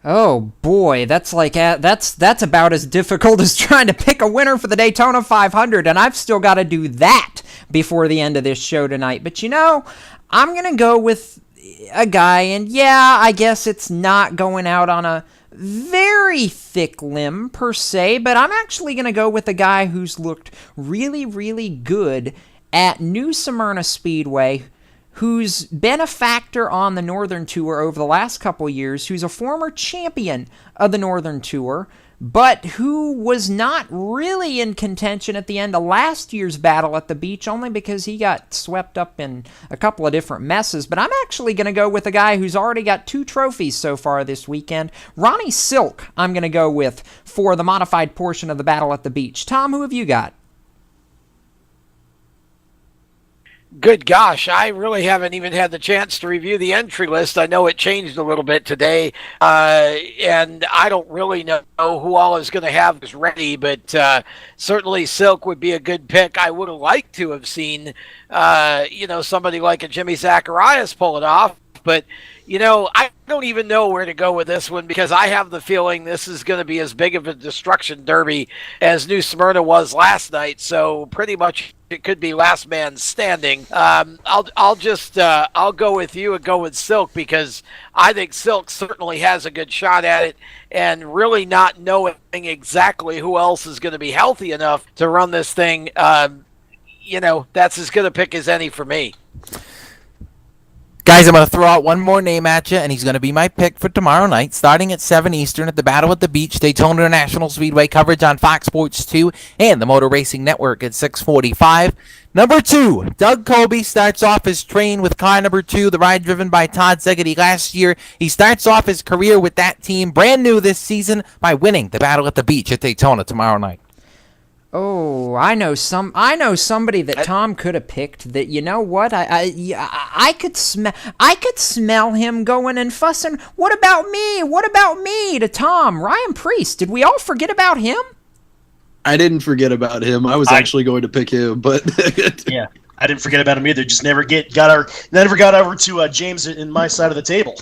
Oh boy, that's like that's about as difficult as trying to pick a winner for the Daytona 500, and I've still got to do that before the end of this show tonight. But you know, I'm gonna go with a guy, and yeah, I guess it's not going out on a very thick limb per se, but I'm actually gonna go with a guy who's looked really, really good at New Smyrna Speedway, who's been a factor on the Northern Tour over the last couple years, who's a former champion of the Northern Tour, but who was not really in contention at the end of last year's Battle at the Beach, only because he got swept up in a couple of different messes. But I'm actually going to go with a guy who's already got 2 trophies so far this weekend. Ronnie Silk, I'm going to go with for the modified portion of the Battle at the Beach. Tom, who have you got? Good gosh, I really haven't even had the chance to review the entry list. I know it changed a little bit today, and I don't really know who all is going to have this ready, but certainly Silk would be a good pick. I would have liked to have seen, somebody like a Jimmy Zacharias pull it off, but I don't even know where to go with this one because I have the feeling this is going to be as big of a destruction derby as New Smyrna was last night. So pretty much it could be last man standing. I'll go with you and go with Silk because I think Silk certainly has a good shot at it, and really not knowing exactly who else is going to be healthy enough to run this thing, that's as good a pick as any for me. Guys, I'm going to throw out one more name at you, and he's going to be my pick for tomorrow night, starting at 7 Eastern at the Battle at the Beach, Daytona International Speedway, coverage on Fox Sports 2 and the Motor Racing Network at 6:45. Number 2, Doug Colby starts off his train with car number 2, the ride driven by Todd Szegedy last year. He starts off his career with that team, brand new this season, by winning the Battle at the Beach at Daytona tomorrow night. Oh, I know somebody that Tom could have picked. That you know what? I could smell him going and fussing. What about me? What about me? To Tom, Ryan Priest. Did we all forget about him? I didn't forget about him. I was actually going to pick him, but yeah, I didn't forget about him either. Just never got over to James in my side of the table.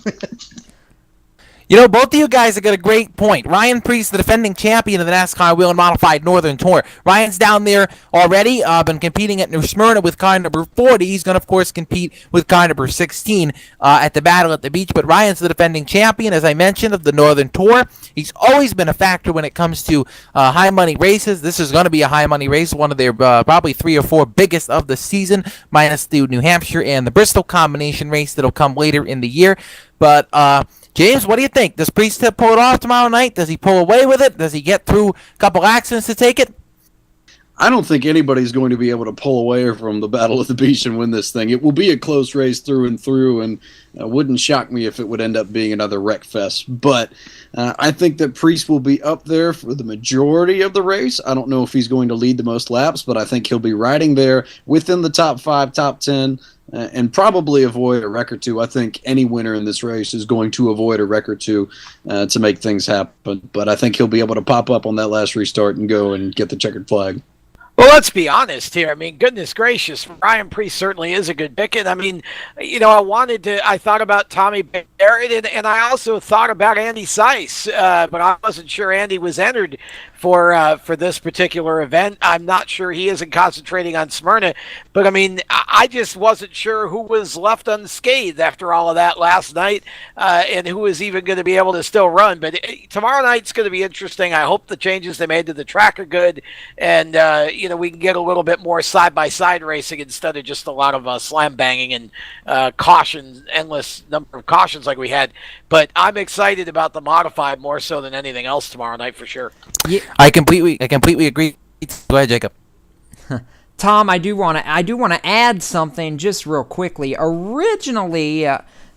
Both of you guys have got a great point. Ryan Priest, the defending champion of the NASCAR Wheel and Modified Northern Tour. Ryan's down there already, been competing at New Smyrna with car number 40. He's going to, of course, compete with car number 16 at the Battle at the Beach. But Ryan's the defending champion, as I mentioned, of the Northern Tour. He's always been a factor when it comes to high-money races. This is going to be a high-money race, one of their probably 3 or 4 biggest of the season, minus the New Hampshire and the Bristol combination race that'll come later in the year. But James, what do you think? Does Priest pull it off tomorrow night? Does he pull away with it? Does he get through a couple accidents to take it? I don't think anybody's going to be able to pull away from the Battle of the Beach and win this thing. It will be a close race through and through, and it wouldn't shock me if it would end up being another wreck fest. But I think that Priest will be up there for the majority of the race. I don't know if he's going to lead the most laps, but I think he'll be riding there within the top 5, top 10, and probably avoid a wreck or two. I think any winner in this race is going to avoid a wreck or two to make things happen. But I think he'll be able to pop up on that last restart and go and get the checkered flag. Well, let's be honest here. I mean, goodness gracious, Ryan Priest certainly is a good pick. And I mean, I thought about Tommy Barrett, and I also thought about Andy Seiss, but I wasn't sure Andy was entered for this particular event. I'm not sure he isn't concentrating on Smyrna, but I mean, I just wasn't sure who was left unscathed after all of that last night, and who was even going to be able to still run. But tomorrow night's going to be interesting. I hope the changes they made to the track are good, and we can get a little bit more side-by-side racing instead of just a lot of slam banging and cautions, endless number of cautions like we had. But I'm excited about the modified more so than anything else tomorrow night for sure. Yeah. I completely agree. Go ahead, Jacob. Tom, I do want to add something just real quickly. Originally,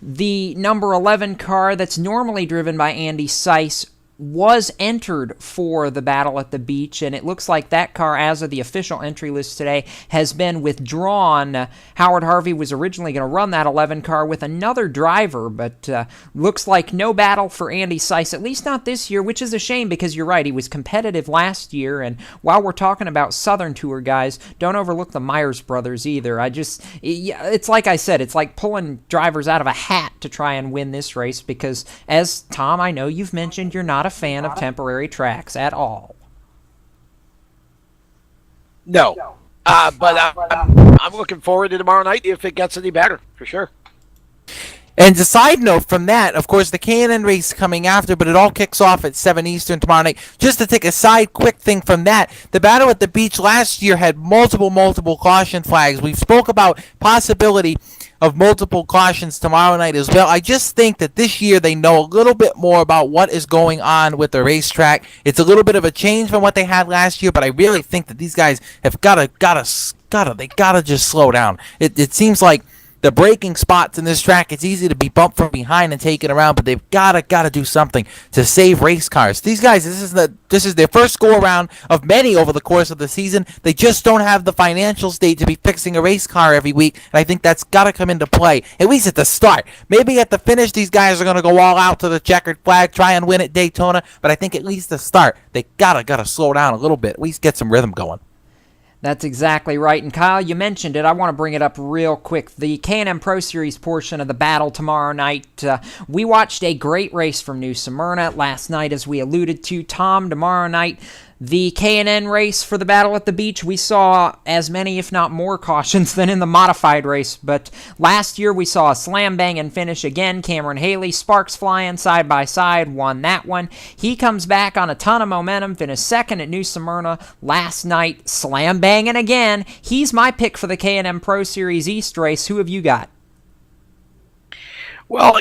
the number 11 car that's normally driven by Andy Seiss was entered for the Battle at the Beach, and it looks like that car, as of the official entry list today, has been withdrawn. Howard Harvey was originally going to run that 11 car with another driver, but looks like no battle for Andy Seiss, at least not this year, which is a shame because you're right, he was competitive last year, and while we're talking about Southern Tour guys, don't overlook the Myers brothers either. It's like I said, it's like pulling drivers out of a hat to try and win this race because, as Tom, I know you've mentioned, you're not a fan of temporary tracks at all. No. But I'm looking forward to tomorrow night if it gets any better, for sure. And a side note from that, of course, the K&N race coming after, but it all kicks off at 7 Eastern tomorrow night. Just to take a side quick thing from that, the Battle at the Beach last year had multiple caution flags. We spoke about possibility of multiple cautions tomorrow night as well. I just think that this year they know a little bit more about what is going on with the racetrack. It's a little bit of a change from what they had last year, but I really think that these guys have gotta just slow down. It seems like the braking spots in this track, it's easy to be bumped from behind and taken around, but they've gotta do something to save race cars. These guys, this is their first go around of many over the course of the season. They just don't have the financial state to be fixing a race car every week, and I think that's gotta come into play, at least at the start. Maybe at the finish, these guys are gonna go all out to the checkered flag, try and win at Daytona, but I think at least the start, they gotta slow down a little bit, at least get some rhythm going. That's exactly right. And Kyle, you mentioned it. I want to bring it up real quick. The K&N Pro Series portion of the battle tomorrow night. We watched a great race from New Smyrna last night, as we alluded to. Tom, tomorrow night, the K&N race for the Battle at the Beach, we saw as many, if not more, cautions than in the modified race. But last year we saw a slam-banging finish again. Cameron Haley, sparks flying side by side, won that one. He comes back on a ton of momentum, finished second at New Smyrna last night, slam-banging again. He's my pick for the K&N Pro Series East race. Who have you got? Well,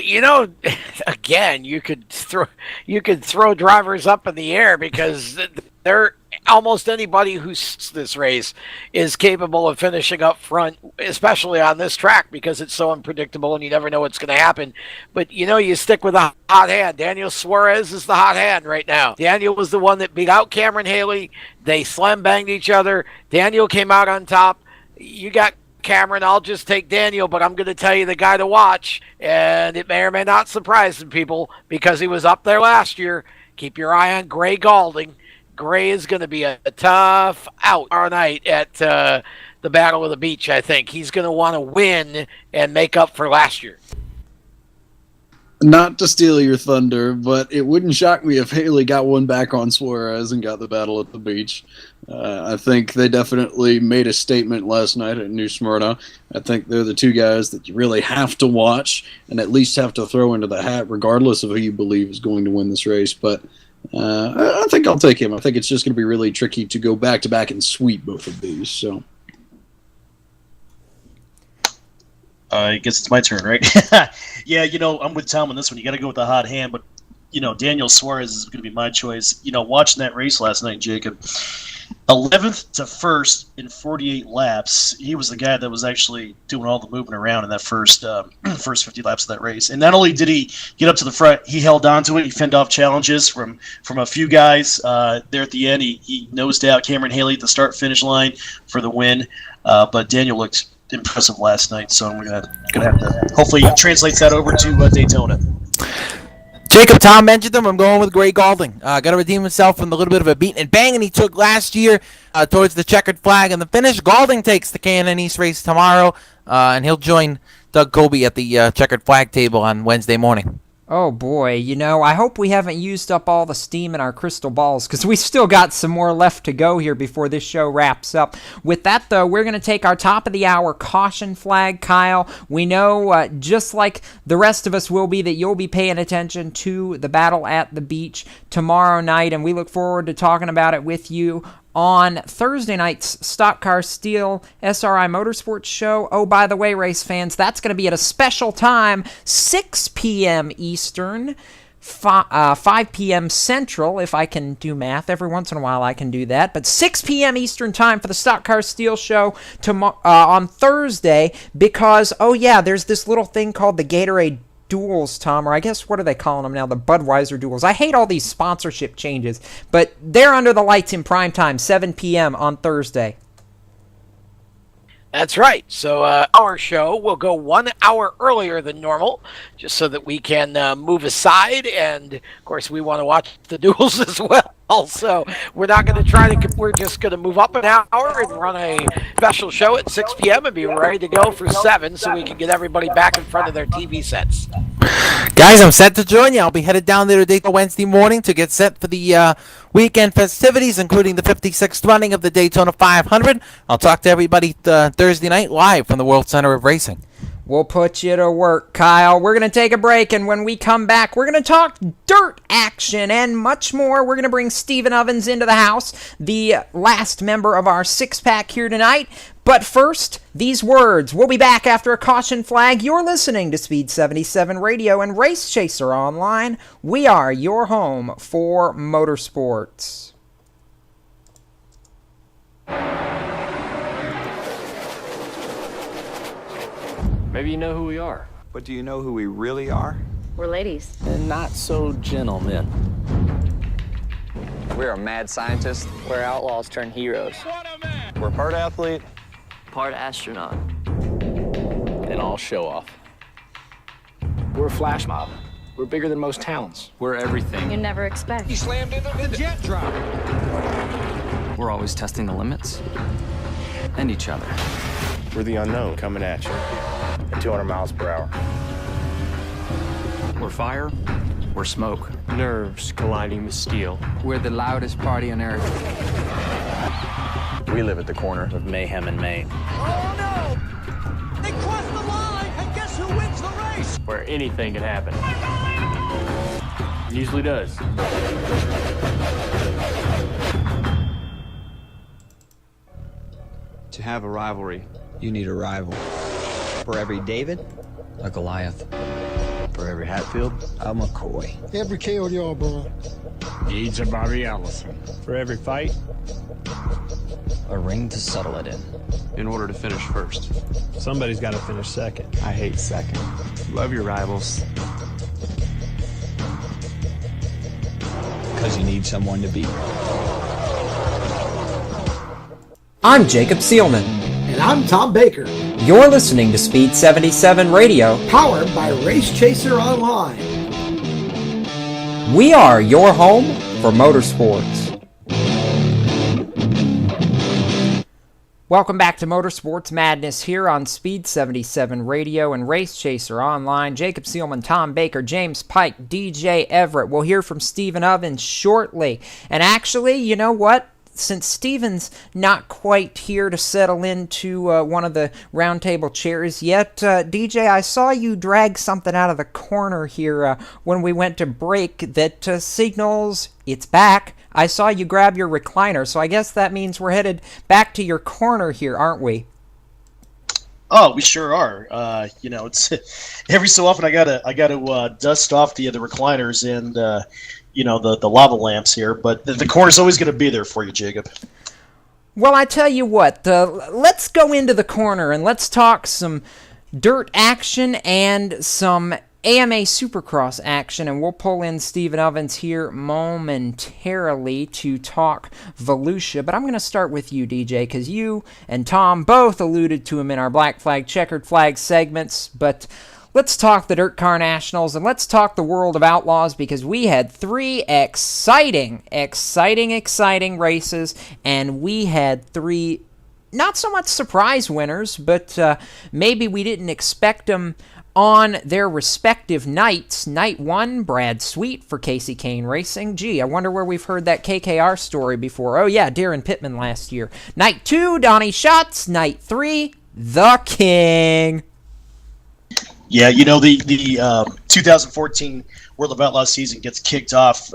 again, you could throw drivers up in the air because they're almost anybody who sees this race is capable of finishing up front, especially on this track because it's so unpredictable and you never know what's going to happen. But you stick with a hot hand. Daniel Suarez is the hot hand right now. Daniel was the one that beat out Cameron Haley. They slam banged each other. Daniel came out on top. You got Cameron, I'll just take Daniel, but I'm going to tell you the guy to watch, and it may or may not surprise some people because he was up there last year. Keep your eye on Gray Galding. Gray is going to be a tough out tomorrow night at the Battle of the Beach, I think. He's going to want to win and make up for last year. Not to steal your thunder, but it wouldn't shock me if Haley got one back on Suarez and got the Battle at the Beach. I think they definitely made a statement last night at New Smyrna. I think they're the two guys that you really have to watch and at least have to throw into the hat, regardless of who you believe is going to win this race. But I think I'll take him. I think it's just going to be really tricky to go back-to-back and sweep both of these. So, I guess it's my turn, right? Yeah, I'm with Tom on this one. You got to go with the hot hand, but Daniel Suarez is going to be my choice. Watching that race last night, Jacob, 11th to 1st in 48 laps. He was the guy that was actually doing all the moving around in that first 50 laps of that race. And not only did he get up to the front, he held on to it. He fended off challenges from a few guys there at the end. He nosed out Cameron Haley at the start-finish line for the win. But Daniel looked impressive last night, so we're gonna have to hopefully translates that over to Daytona. Jacob, Tom mentioned him. I'm going with Gray Galding. Got to redeem himself from the little bit of a beating and banging he took last year towards the checkered flag in the finish. Galding takes the K&N East race tomorrow, and he'll join Doug Colby at the checkered flag table on Wednesday morning. Oh boy, I hope we haven't used up all the steam in our crystal balls because we've still got some more left to go here before this show wraps up. With that, though, we're going to take our top of the hour caution flag, Kyle. We know, just like the rest of us will be, that you'll be paying attention to the Battle at the Beach tomorrow night, and we look forward to talking about it with you on Thursday night's Stock Car Steel SRI Motorsports show. Oh, by the way, race fans, that's going to be at a special time, 6 p.m. Eastern, 5 p.m. Central, if I can do math. Every once in a while I can do that. But 6 p.m. Eastern time for the Stock Car Steel show on Thursday because, there's this little thing called the Gatorade duels, Tom, or I guess what are they calling them now? The Budweiser duels. I hate all these sponsorship changes, but they're under the lights in prime time, 7 p.m. on Thursday. That's right. So our show will go 1 hour earlier than normal, just so that we can move aside. And, of course, we want to watch the duels as well. So we're not going to try to – we're just going to move up an hour and run a special show at 6 p.m. and be ready to go for 7 so we can get everybody back in front of their TV sets. Guys, I'm set to join you. I'll be headed down there to Daytona Wednesday morning to get set for the weekend festivities, including the 56th running of the Daytona 500. I'll talk to everybody Thursday night live from the World Center of Racing. We'll put you to work, Kyle. We're going to take a break, and when we come back, we're going to talk dirt action and much more. We're going to bring Stephen Ovens into the house, the last member of our six-pack here tonight. But first, these words. We'll be back after a caution flag. You're listening to Speed 77 Radio and Race Chaser Online. We are your home for motorsports. Maybe you know who we are. But do you know who we really are? We're ladies. And not so gentlemen. We're a mad scientist. We're outlaws turned heroes. We're part athlete. Part astronaut. And all show off. We're a flash mob. We're bigger than most towns. We're everything. You never expect. He slammed into the jet drop. We're always testing the limits and each other. We're the unknown coming at you at 200 miles per hour. We're fire. We're smoke. Nerves colliding with steel. We're the loudest party on earth. We live at the corner of Mayhem and Maine. Oh no! They crossed the line, and guess who wins the race? Where anything can happen. It usually does. To have a rivalry, you need a rival. For every David, a Goliath. For every Hatfield, a McCoy. Every KO, bro. Needs a Bobby Allison. For every fight, A ring to settle it in. In order to finish first. somebody's got to finish second. I hate second. Love your rivals. Because you need someone to beat. I'm Jacob Seelman. And I'm Tom Baker. You're listening to Speed 77 Radio, Powered by Race Chaser Online. We are your home for motorsports. Welcome back to Motorsports Madness here on Speed 77 Radio and Race Chaser Online. Jacob Seelman, Tom Baker, James Pike, DJ Everett. We'll hear from Stephen Ovens shortly. And actually, you know what? Since Stephen's not quite here to settle into one of the roundtable chairs yet, DJ, I saw you drag something out of the corner here when we went to break that signals it's back. I saw you grab your recliner, so I guess that means we're headed back to your corner here, aren't we? Oh, we sure are. You know, it's every so often I gotta dust off the recliners and you know, the lava lamps here, but the corner's always going to be there for you, Jacob. Well, I tell you what, let's go into the corner and let's talk some dirt action and some AMA Supercross action, and we'll pull in Stephen Ovens here momentarily to talk Volusia. But I'm going to start with you, DJ, because you and Tom both alluded to him in our Black Flag, Checkered Flag segments, but let's talk the Dirt Car Nationals, and let's talk the World of Outlaws, because we had three exciting races, and we had three not so much surprise winners, but maybe we didn't expect them on their respective nights. Night 1, Brad Sweet for Casey Kane Racing. Gee, I wonder where we've heard that KKR story before. Oh yeah, Darren Pittman last year. Night 2, Donnie Schatz. Night 3, The King. Yeah, you know, the 2014 World of Outlaws season gets kicked off,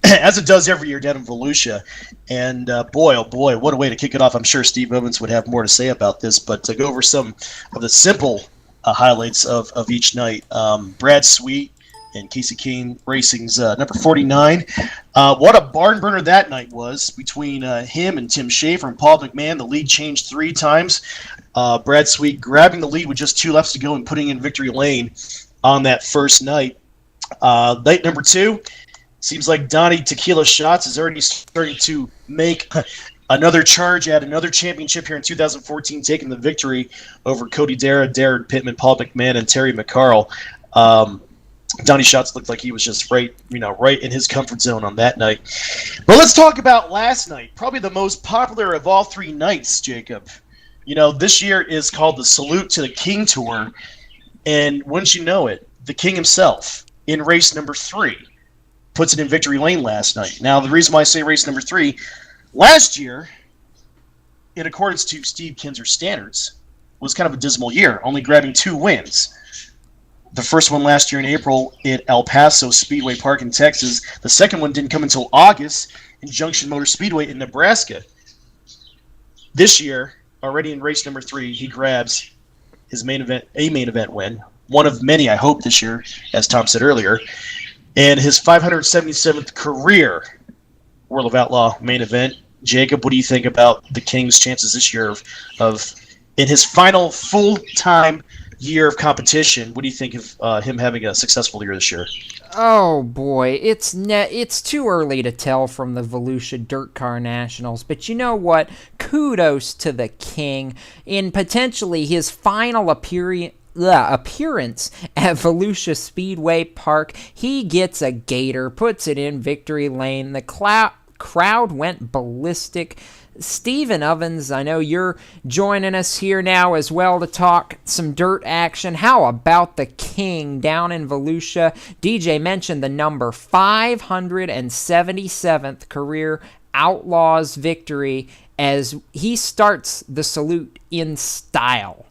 as it does every year down in Volusia. And boy, oh boy, what a way to kick it off. I'm sure Steve Ovens would have more to say about this, but to go over some of the simple highlights of each night. Brad Sweet and Casey Kane Racing's number 49. What a barn burner that night was between him and Tim Schafer and Paul McMahon. The lead changed 3 times. Brad Sweet grabbing the lead with just 2 laps to go and putting in victory lane. on that first night. Night number 2, seems like Donnie Tequila Shots is already starting to make another charge at another championship here in 2014, taking the victory over Cody Dara, Darren Pittman, Paul McMahon, and Terry McCarl. Donnie Shots looked like he was just right in his comfort zone on that night. But let's talk about last night, probably the most popular of all 3 nights, Jacob. This year is called the Salute to the King Tour, and wouldn't you know it, the King himself, in race number 3, puts it in victory lane last night. Now, the reason why I say race number 3, last year, in accordance to Steve Kinser's standards, was kind of a dismal year, only grabbing 2 wins. The first one last year in April at El Paso Speedway Park in Texas. The second one didn't come until August in Junction Motor Speedway in Nebraska. This year, already in race number 3, he grabs his main event win. One of many, I hope, this year, as Tom said earlier. And his 577th career World of Outlaw main event. Jacob, what do you think about the King's chances this year of in his final full-time year of competition? What do you think of him having a successful year this year? Oh boy, it's too early to tell from the Volusia Dirt Car Nationals, but you know what? Kudos to the King in potentially his final appearance at Volusia Speedway Park. He gets a gator, puts it in victory lane. The crowd went ballistic. Stephen Ovens, I know you're joining us here now as well to talk some dirt action. How about the King down in Volusia? DJ mentioned the number 577th career Outlaws victory as he starts the salute in style.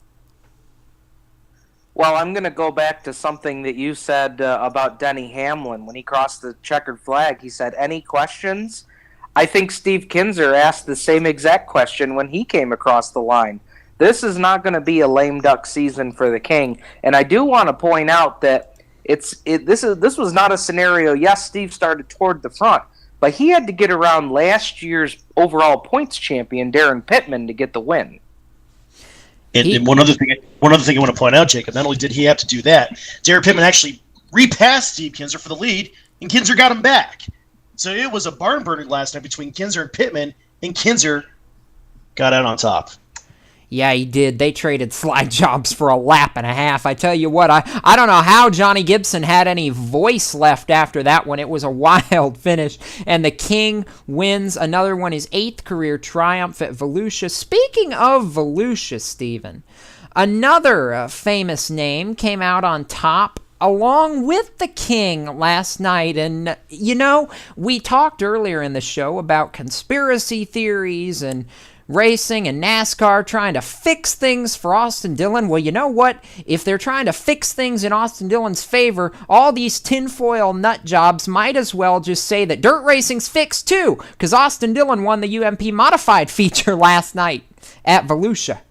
Well, I'm going to go back to something that you said about Denny Hamlin. When he crossed the checkered flag, he said, "Any questions?" I think Steve Kinser asked the same exact question when he came across the line. This is not going to be a lame duck season for the King, and I do want to point out that this was not a scenario. Yes, Steve started toward the front, but he had to get around last year's overall points champion Darren Pittman to get the win. And one other thing I want to point out, Jacob. Not only did he have to do that, Darren Pittman actually repassed Steve Kinser for the lead, and Kinser got him back. So it was a barn burner last night between Kinser and Pittman, and Kinser got out on top. Yeah, he did. They traded slide jobs for a lap and a half. I tell you what, I don't know how Johnny Gibson had any voice left after that one. It was a wild finish, and the King wins another one, his 8th career triumph at Volusia. Speaking of Volusia, Stephen, another famous name came out on top along with the King last night. And, we talked earlier in the show about conspiracy theories and racing and NASCAR trying to fix things for Austin Dillon. Well, you know what? If they're trying to fix things in Austin Dillon's favor, all these tinfoil nut jobs might as well just say that dirt racing's fixed too, because Austin Dillon won the UMP Modified feature last night at Volusia.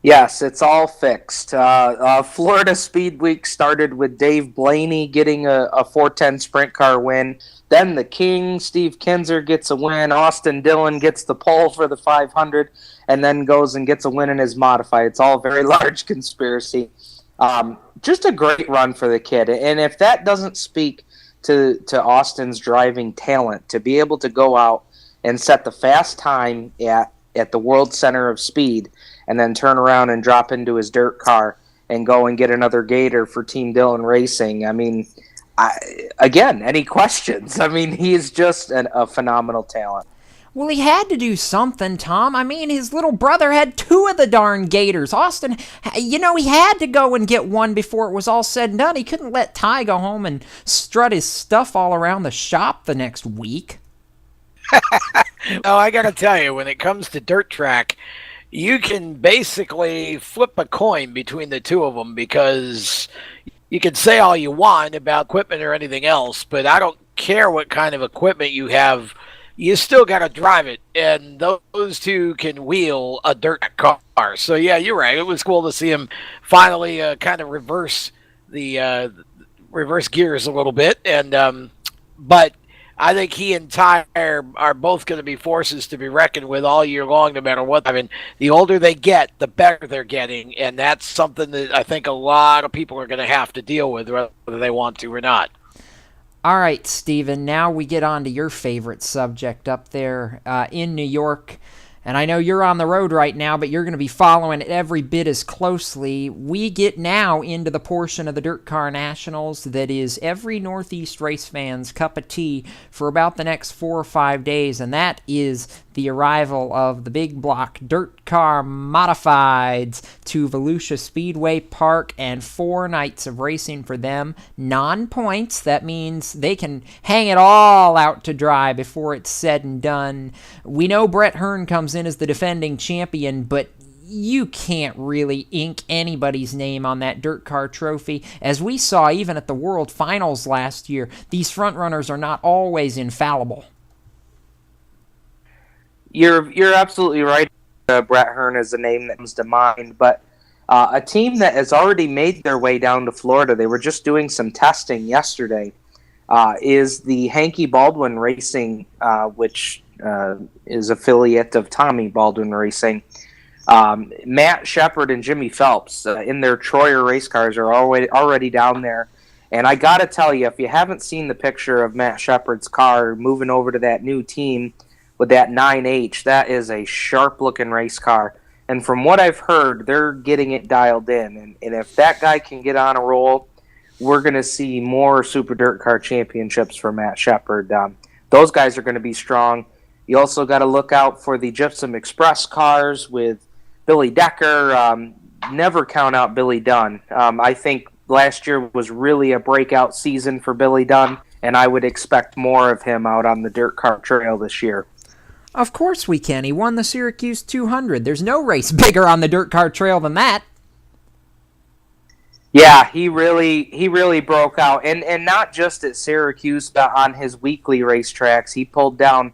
Yes, it's all fixed. Florida Speed Week started with Dave Blaney getting a 410 sprint car win. Then the King, Steve Kinser, gets a win. Austin Dillon gets the pole for the 500 and then goes and gets a win in his modified. It's all a very large conspiracy. Just a great run for the kid. And if that doesn't speak to Austin's driving talent, to be able to go out and set the fast time at the World Center of Speed and then turn around and drop into his dirt car and go and get another Gator for Team Dillon Racing. I mean, again, any questions? I mean, he is just a phenomenal talent. Well, he had to do something, Tom. I mean, his little brother had 2 of the darn Gators. Austin, he had to go and get one before it was all said and done. He couldn't let Ty go home and strut his stuff all around the shop the next week. Oh, I got to tell you, when it comes to dirt track, you can basically flip a coin between the 2 of them, because you can say all you want about equipment or anything else, but I don't care what kind of equipment you have, you still got to drive it, and those 2 can wheel a dirt car. So, yeah, you're right. It was cool to see him finally kind of reverse gears a little bit, and but I think he and Ty are both going to be forces to be reckoned with all year long, no matter what. I mean, the older they get, the better they're getting, and that's something that I think a lot of people are going to have to deal with, whether they want to or not. All right, Steven, now we get on to your favorite subject up there in New York. And I know you're on the road right now, but you're going to be following it every bit as closely. We get now into the portion of the Dirt Car Nationals that is every Northeast race fan's cup of tea for about the next 4 or 5 days, and that is the arrival of the big block Dirt Car Modifieds to Volusia Speedway Park, and 4 nights of racing for them. Non-points, that means they can hang it all out to dry before it's said and done. We know Brett Hearn comes in as the defending champion, but you can't really ink anybody's name on that dirt car trophy. As we saw even at the World Finals last year, these frontrunners are not always infallible. You're absolutely right. Brett Hearn is a name that comes to mind, but a team that has already made their way down to Florida, they were just doing some testing yesterday, is the Hankey Baldwin Racing, which is affiliate of Tommy Baldwin Racing. Matt Shepard and Jimmy Phelps in their Troyer race cars are already down there. And I got to tell you, if you haven't seen the picture of Matt Shepard's car moving over to that new team with that 9H, that is a sharp-looking race car. And from what I've heard, they're getting it dialed in. And if that guy can get on a roll, we're going to see more Super Dirt Car Championships for Matt Shepard. Those guys are going to be strong. You also got to look out for the Gypsum Express cars with Billy Decker. Never count out Billy Dunn. I think last year was really a breakout season for Billy Dunn, and I would expect more of him out on the dirt car trail this year. Of course we can. He won the Syracuse 200. There's no race bigger on the dirt car trail than that. Yeah, he really broke out, and not just at Syracuse, but on his weekly racetracks. He pulled down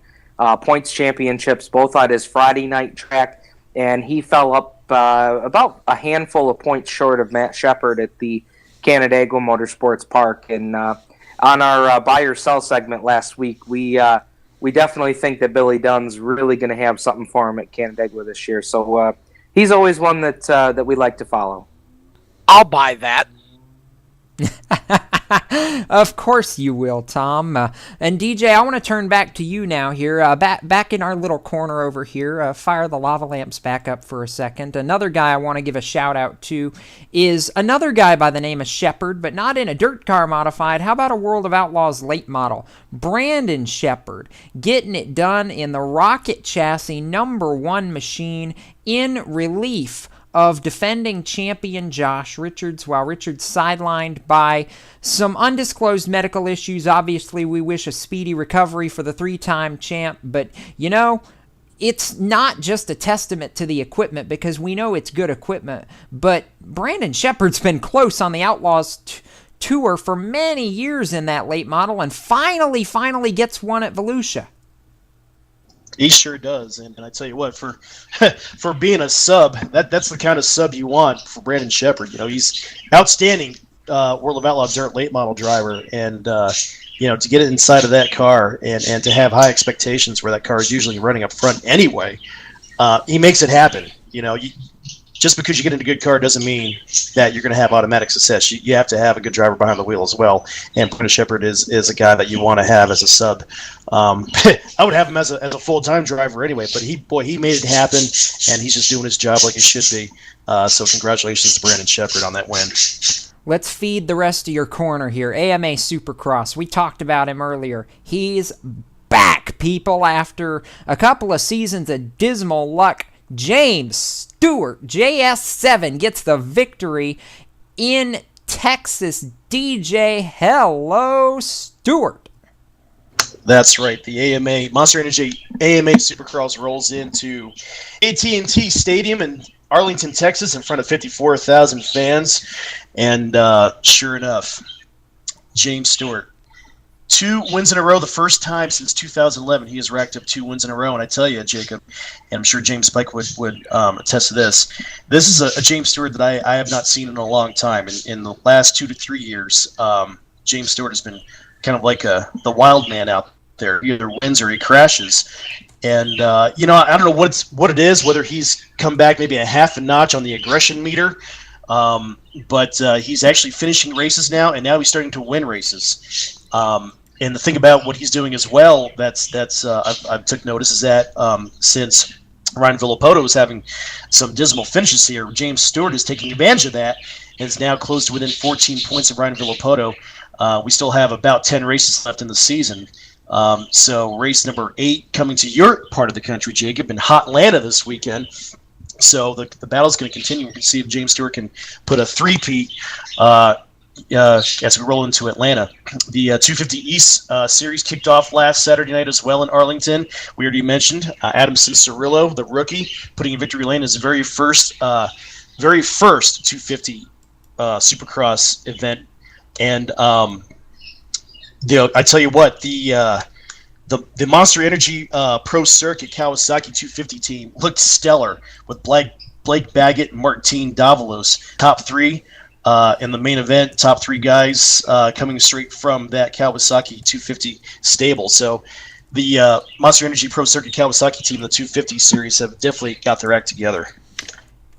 points championships both on his Friday night track, and he fell up about a handful of points short of Matt Shepard at the Canandaigua Motorsports Park. And on our buy or sell segment last week, we definitely think that Billy Dunn's really going to have something for him at Canandaigua this year. So he's always one that we like to follow. I'll buy that. Of course you will, Tom. And DJ, I want to turn back to you now here. Back in our little corner over here. Fire the lava lamps back up for a second. Another guy I want to give a shout out to is another guy by the name of Shepard, but not in a dirt car modified. How about a World of Outlaws late model? Brandon Shepard getting it done in the Rocket Chassis #1 machine in relief of defending champion Josh Richards, while Richards sidelined by some undisclosed medical issues. Obviously, we wish a speedy recovery for the 3-time champ, but, you know, it's not just a testament to the equipment, because we know it's good equipment, but Brandon Shepard's been close on the Outlaws tour for many years in that late model, and finally gets one at Volusia. He sure does, and I tell you what, for for being a sub, that's the kind of sub you want for Brandon Shepard. You know, he's outstanding World of Outlaw dirt late model driver, and you know, to get it inside of that car and to have high expectations where that car is usually running up front anyway, he makes it happen. You know, just because you get in a good car doesn't mean that you're going to have automatic success. You have to have a good driver behind the wheel as well. And Brandon Shepard is a guy that you want to have as a sub. I would have him as a full-time driver anyway, but he made it happen, and he's just doing his job like he should be. So congratulations to Brandon Shepard on that win. Let's feed the rest of your corner here. AMA Supercross. We talked about him earlier. He's back, people, after a couple of seasons of dismal luck. James Stewart, JS7, gets the victory in Texas. DJ, hello, Stewart. That's right. The AMA Monster Energy AMA Supercross rolls into AT&T Stadium in Arlington, Texas, in front of 54,000 fans. And sure enough, James Stewart, 2 wins in a row, the first time since 2011 he has racked up 2 wins in a row. And I tell you, Jacob, and I'm sure James Spike would attest to this, this is a James Stewart that I have not seen in a long time. In the last 2 to 3 years, James Stewart has been kind of like the wild man out there. He either wins or he crashes. And I don't know what it is, whether he's come back maybe a half a notch on the aggression meter, but he's actually finishing races now, and now he's starting to win races. And the thing about what he's doing as well, I took notice, is that since Ryan Villopoto is having some dismal finishes here, James Stewart is taking advantage of that and is now close to within 14 points of Ryan Villopoto. We still have about 10 races left in the season. So race number 8 coming to your part of the country, Jacob, in Hotlanta this weekend. So the battle's going to continue. We can see if James Stewart can put a three-peat as we roll into Atlanta. The 250 East Series kicked off last Saturday night as well in Arlington. We already mentioned Adam Cianciarulo, the rookie, putting in victory lane his very first 250 Supercross event. And I tell you what, the Monster Energy Pro Circuit Kawasaki 250 team looked stellar with Blake Baggett and Martin Davalos, top 3 in the main event, top 3 guys coming straight from that Kawasaki 250 stable. So the Monster Energy Pro Circuit Kawasaki team, the 250 series, have definitely got their act together.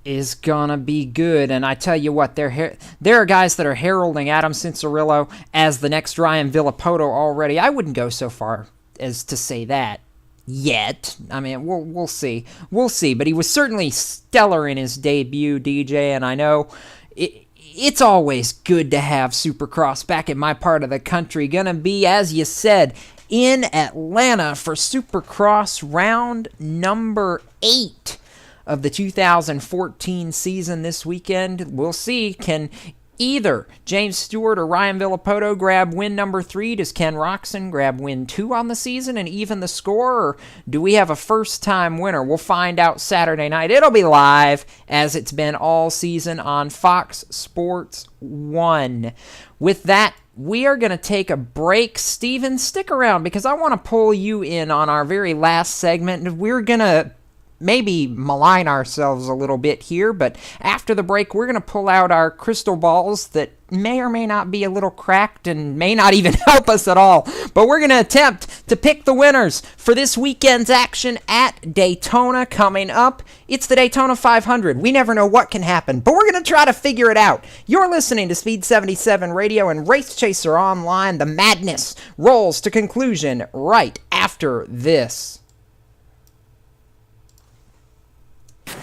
Is gonna be good, and I tell you what, there are guys that are heralding Adam Cianciarulo as the next Ryan Villopoto already. I wouldn't go so far as to say that yet. I mean, we'll see, but he was certainly stellar in his debut, DJ, and I know it's always good to have Supercross back in my part of the country. Gonna be, as you said, in Atlanta for Supercross round number 8 of the 2014 season this weekend. We'll see. Can either James Stewart or Ryan Villopoto grab win number 3? Does Ken Roczen grab win 2 on the season and even the score? Or do we have a first-time winner? We'll find out Saturday night. It'll be live, as it's been all season, on Fox Sports 1. With that, we are going to take a break. Steven, stick around, because I want to pull you in on our very last segment. We're going to maybe malign ourselves a little bit here, but after the break, we're going to pull out our crystal balls that may or may not be a little cracked and may not even help us at all. But we're going to attempt to pick the winners for this weekend's action at Daytona coming up. It's the Daytona 500. We never know what can happen, but we're going to try to figure it out. You're listening to Speed 77 Radio and Race Chaser Online. The madness rolls to conclusion right after this.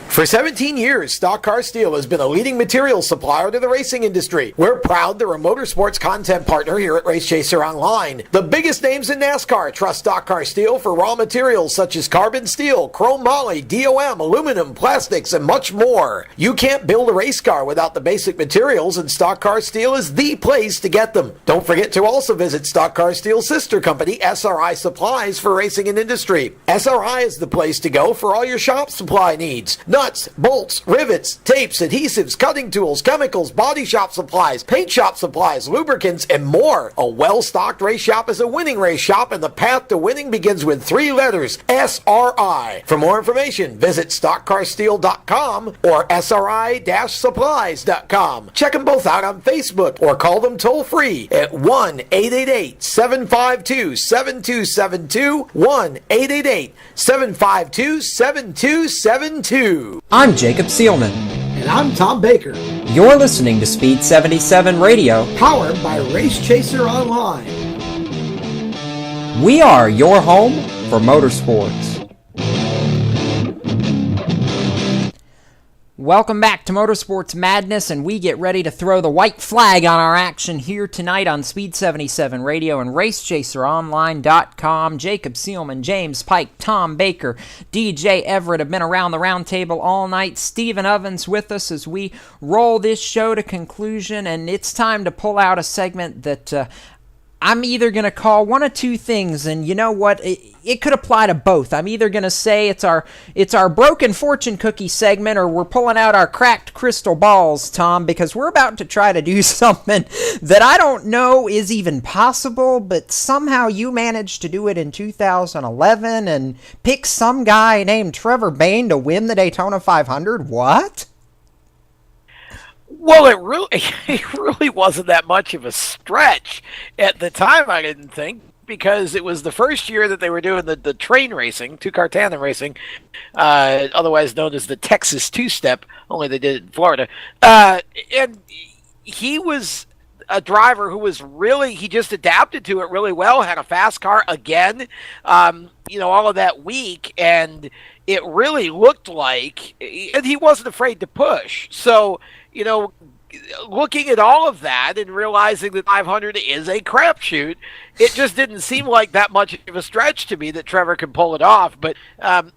For 17 years, Stock Car Steel has been a leading materials supplier to the racing industry. We're proud they're a motorsports content partner here at Race Chaser Online. The biggest names in NASCAR trust Stock Car Steel for raw materials such as carbon steel, chrome moly, DOM, aluminum, plastics, and much more. You can't build a race car without the basic materials, and Stock Car Steel is the place to get them. Don't forget to also visit Stock Car Steel's sister company, SRI Supplies, for racing and industry. SRI is the place to go for all your shop supply needs. Nuts, bolts, rivets, tapes, adhesives, cutting tools, chemicals, body shop supplies, paint shop supplies, lubricants, and more. A well-stocked race shop is a winning race shop, and the path to winning begins with 3 letters, SRI. For more information, visit stockcarsteel.com or SRI-supplies.com. Check them both out on Facebook or call them toll-free at 1-888-752-7272, 1-888-752-7272. I'm Jacob Seelman. And I'm Tom Baker. You're listening to Speed 77 Radio, powered by Race Chaser Online. We are your home for motorsports. Welcome back to Motorsports Madness, and we get ready to throw the white flag on our action here tonight on Speed 77 Radio and RaceChaserOnline.com. Jacob Seelman, James Pike, Tom Baker, DJ Everett have been around the round table all night. Stephen Ovens with us as we roll this show to conclusion, and it's time to pull out a segment that I'm either going to call one of two things, and you know what? It could apply to both. I'm either going to say it's our broken fortune cookie segment, or we're pulling out our cracked crystal balls, Tom, because we're about to try to do something that I don't know is even possible, but somehow you managed to do it in 2011 and pick some guy named Trevor Bayne to win the Daytona 500. What? Well, it really wasn't that much of a stretch at the time, I didn't think, because it was the first year that they were doing the train racing, two-car tandem racing, otherwise known as the Texas Two-Step, only they did it in Florida. And he was a driver who was really, he just adapted to it really well, had a fast car again, all of that week, and it really looked like, and he wasn't afraid to push. So, looking at all of that and realizing that 500 is a crapshoot, it just didn't seem like that much of a stretch to me that Trevor could pull it off. But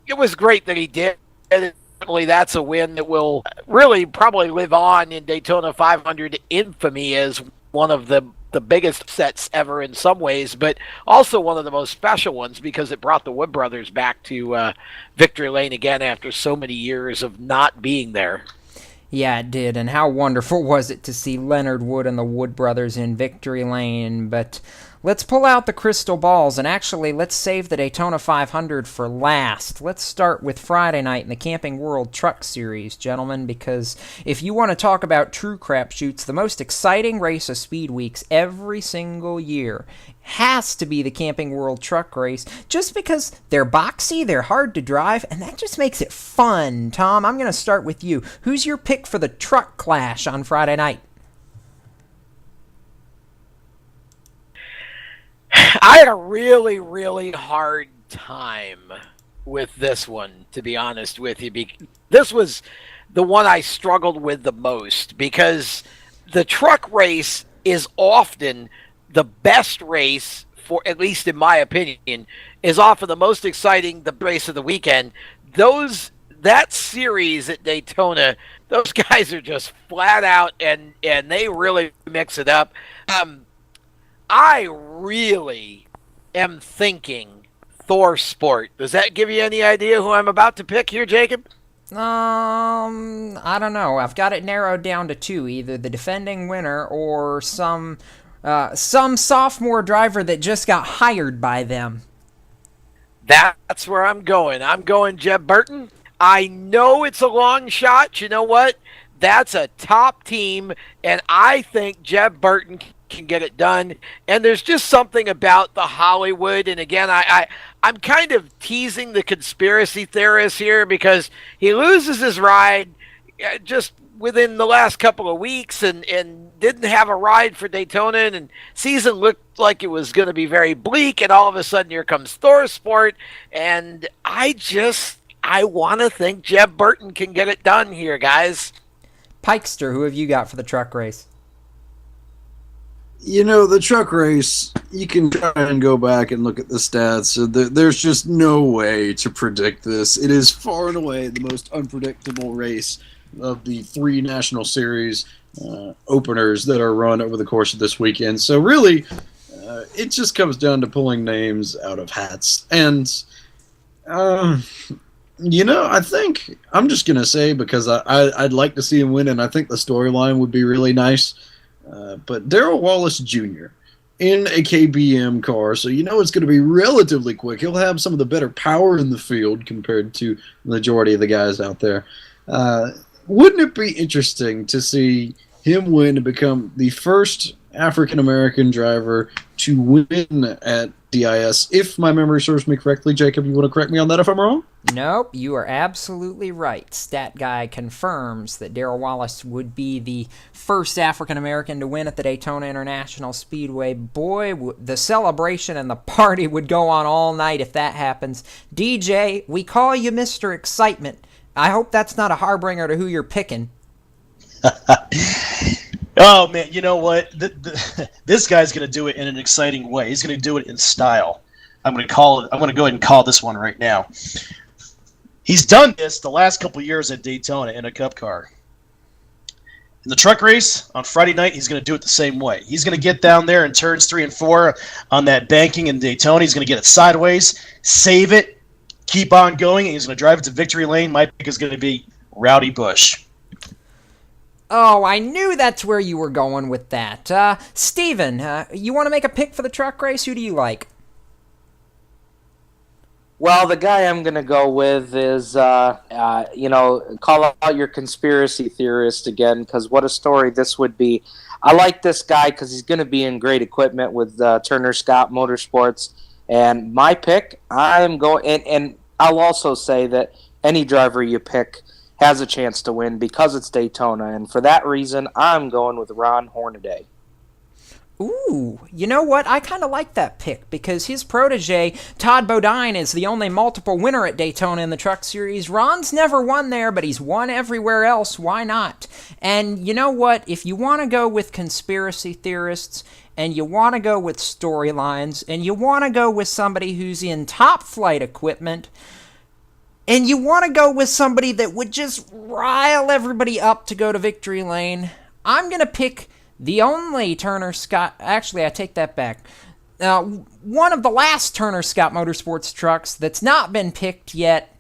it was great that he did. And certainly that's a win that will really probably live on in Daytona 500 infamy as one of the biggest sets ever in some ways, but also one of the most special ones because it brought the Wood brothers back to victory lane again after so many years of not being there. Yeah, it did, and how wonderful was it to see Leonard Wood and the Wood brothers in victory lane. But let's pull out the crystal balls, and actually let's save the Daytona 500 for last. Let's start with Friday night in the Camping World Truck Series, gentlemen, because if you want to talk about true crapshoots, the most exciting race of Speed Weeks every single year has to be the Camping World Truck Race, just because they're boxy, they're hard to drive, and that just makes it fun. Tom, I'm going to start with you. Who's your pick for the truck clash on Friday night? I had a really, really hard time with this one, to be honest with you. This was the one I struggled with the most because the truck race is often the best race, for at least in my opinion, is often the most exciting, the race of the weekend. That series at Daytona, those guys are just flat out, and they really mix it up. I really am thinking Thor Sport. Does that give you any idea who I'm about to pick here, Jacob? I don't know. I've got it narrowed down to two, either the defending winner or some sophomore driver that just got hired by them. That's where I'm going. I'm going Jeb Burton. I know it's a long shot. You know what? That's a top team, and I think Jeb Burton can get it done. And there's just something about the Hollywood, and again, I'm kind of teasing the conspiracy theorists here because he loses his ride just within the last couple of weeks and didn't have a ride for Daytona, and season looked like it was going to be very bleak, and all of a sudden here comes Thor Sport, and I want to think Jeb Burton can get it done here, guys. Pikester, who have you got for the truck race? The truck race, you can try and go back and look at the stats. There's just no way to predict this. It is far and away the most unpredictable race of the 3 National Series openers that are run over the course of this weekend. So really, it just comes down to pulling names out of hats. And, I think I'm just going to say, because I'd like to see him win, and I think the storyline would be really nice. But Darrell Wallace Jr. in a KBM car, so it's going to be relatively quick. He'll have some of the better power in the field compared to the majority of the guys out there. Wouldn't it be interesting to see him win and become the first African-American driver to win at DIS, if my memory serves me correctly? Jacob, you want to correct me on that if I'm wrong? Nope, you are absolutely right. Stat Guy confirms that Darrell Wallace would be the first African-American to win at the Daytona International Speedway. Boy, the celebration and the party would go on all night if that happens. DJ, we call you Mr. Excitement. I hope that's not a harbinger to who you're picking. Oh, man, you know what? This guy's going to do it in an exciting way. He's going to do it in style. I'm going to go ahead and call this one right now. He's done this the last couple years at Daytona in a Cup car. In the truck race on Friday night, he's going to do it the same way. He's going to get down there in turns 3 and 4 on that banking in Daytona. He's going to get it sideways, save it, keep on going, and he's going to drive it to victory lane. My pick is going to be Rowdy Busch. Oh, I knew that's where you were going with that. Steven, you want to make a pick for the truck race? Who do you like? Well, the guy I'm going to go with is, call out your conspiracy theorist again, because what a story this would be. I like this guy because he's going to be in great equipment with Turner Scott Motorsports. And my pick, I'm going, and I'll also say that any driver you pick has a chance to win because it's Daytona. And for that reason, I'm going with Ron Hornaday. Ooh, you know what? I kind of like that pick because his protege, Todd Bodine, is the only multiple winner at Daytona in the Truck Series. Ron's never won there, but he's won everywhere else. Why not? And you know what? If you want to go with conspiracy theorists and you want to go with storylines and you want to go with somebody who's in top flight equipment and you want to go with somebody that would just rile everybody up to go to victory lane, I'm going to pick the only Turner Scott... Actually, I take that back. One of the last Turner Scott Motorsports trucks that's not been picked yet.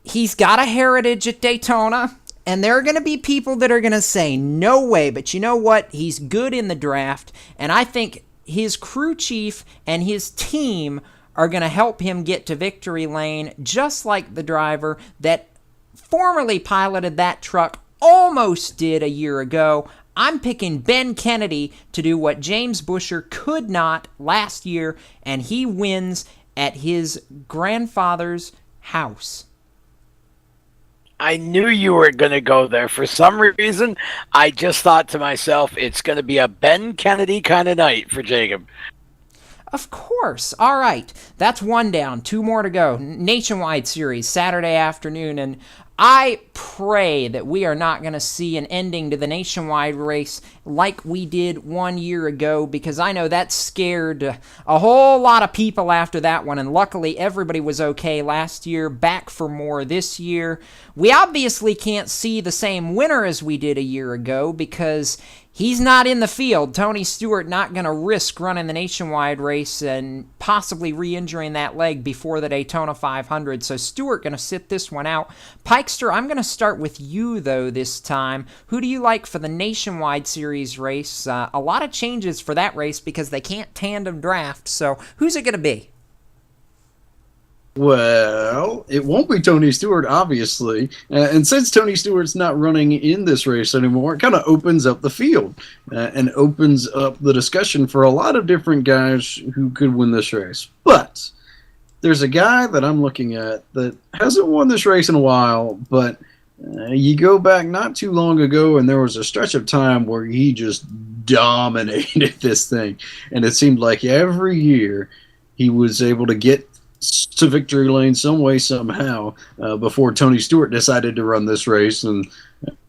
He's got a heritage at Daytona, and there are going to be people that are going to say, no way, but you know what? He's good in the draft, and I think his crew chief and his team are going to help him get to victory lane, just like the driver that formerly piloted that truck almost did a year ago. I'm picking Ben Kennedy to do what James Buescher could not last year, and he wins at his grandfather's house. I knew you were going to go there. For some reason, I just thought to myself, it's going to be a Ben Kennedy kind of night for Jacob. Of course. All right. That's one down. Two more to go. Nationwide Series, Saturday afternoon, and I pray that we are not going to see an ending to the Nationwide race like we did 1 year ago, because I know that scared a whole lot of people after that one, and luckily everybody was okay last year, back for more this year. We obviously can't see the same winner as we did a year ago because he's not in the field. Tony Stewart not going to risk running the Nationwide race and possibly re-injuring that leg before the Daytona 500. So Stewart going to sit this one out. Pikester, I'm going to start with you, though, this time. Who do you like for the Nationwide Series race? A lot of changes for that race because they can't tandem draft. So who's it going to be? Well, it won't be Tony Stewart, obviously. And since Tony Stewart's not running in this race anymore, it kind of opens up the field and opens up the discussion for a lot of different guys who could win this race. But there's a guy that I'm looking at that hasn't won this race in a while, but you go back not too long ago and there was a stretch of time where he just dominated this thing. And it seemed like every year he was able to get to victory lane some way, somehow, before Tony Stewart decided to run this race and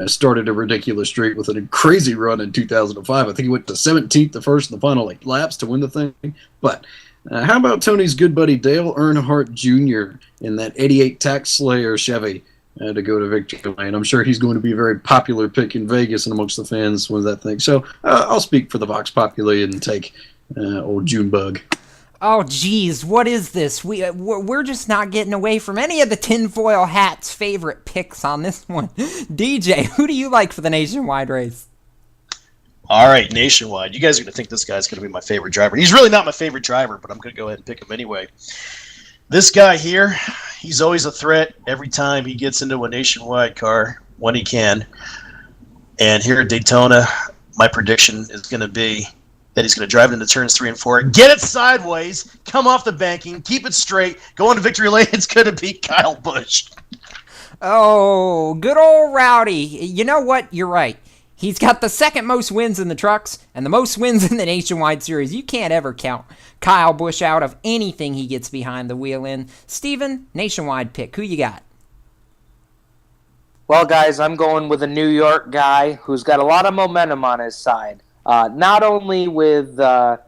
started a ridiculous streak with a crazy run in 2005. I think he went to 17th, the first and the final laps to win the thing. But how about Tony's good buddy Dale Earnhardt Jr. in that 88 Tax Slayer Chevy to go to victory lane? I'm sure he's going to be a very popular pick in Vegas and amongst the fans with that thing. So I'll speak for the Vox Populi and take old Junebug. Oh, geez, what is this? We're just not getting away from any of the tinfoil hat's favorite picks on this one. DJ, who do you like for the Nationwide race? All right, Nationwide. You guys are going to think this guy's going to be my favorite driver. He's really not my favorite driver, but I'm going to go ahead and pick him anyway. This guy here, he's always a threat every time he gets into a Nationwide car when he can. And here at Daytona, my prediction is going to be that he's going to drive into turns 3 and 4, get it sideways, come off the banking, keep it straight, go into victory lane. It's going to be Kyle Busch. Oh, good old Rowdy. You know what? You're right. He's got the second most wins in the trucks and the most wins in the Nationwide Series. You can't ever count Kyle Busch out of anything he gets behind the wheel in. Steven, Nationwide pick. Who you got? Well, guys, I'm going with a New York guy who's got a lot of momentum on his side. Not only with the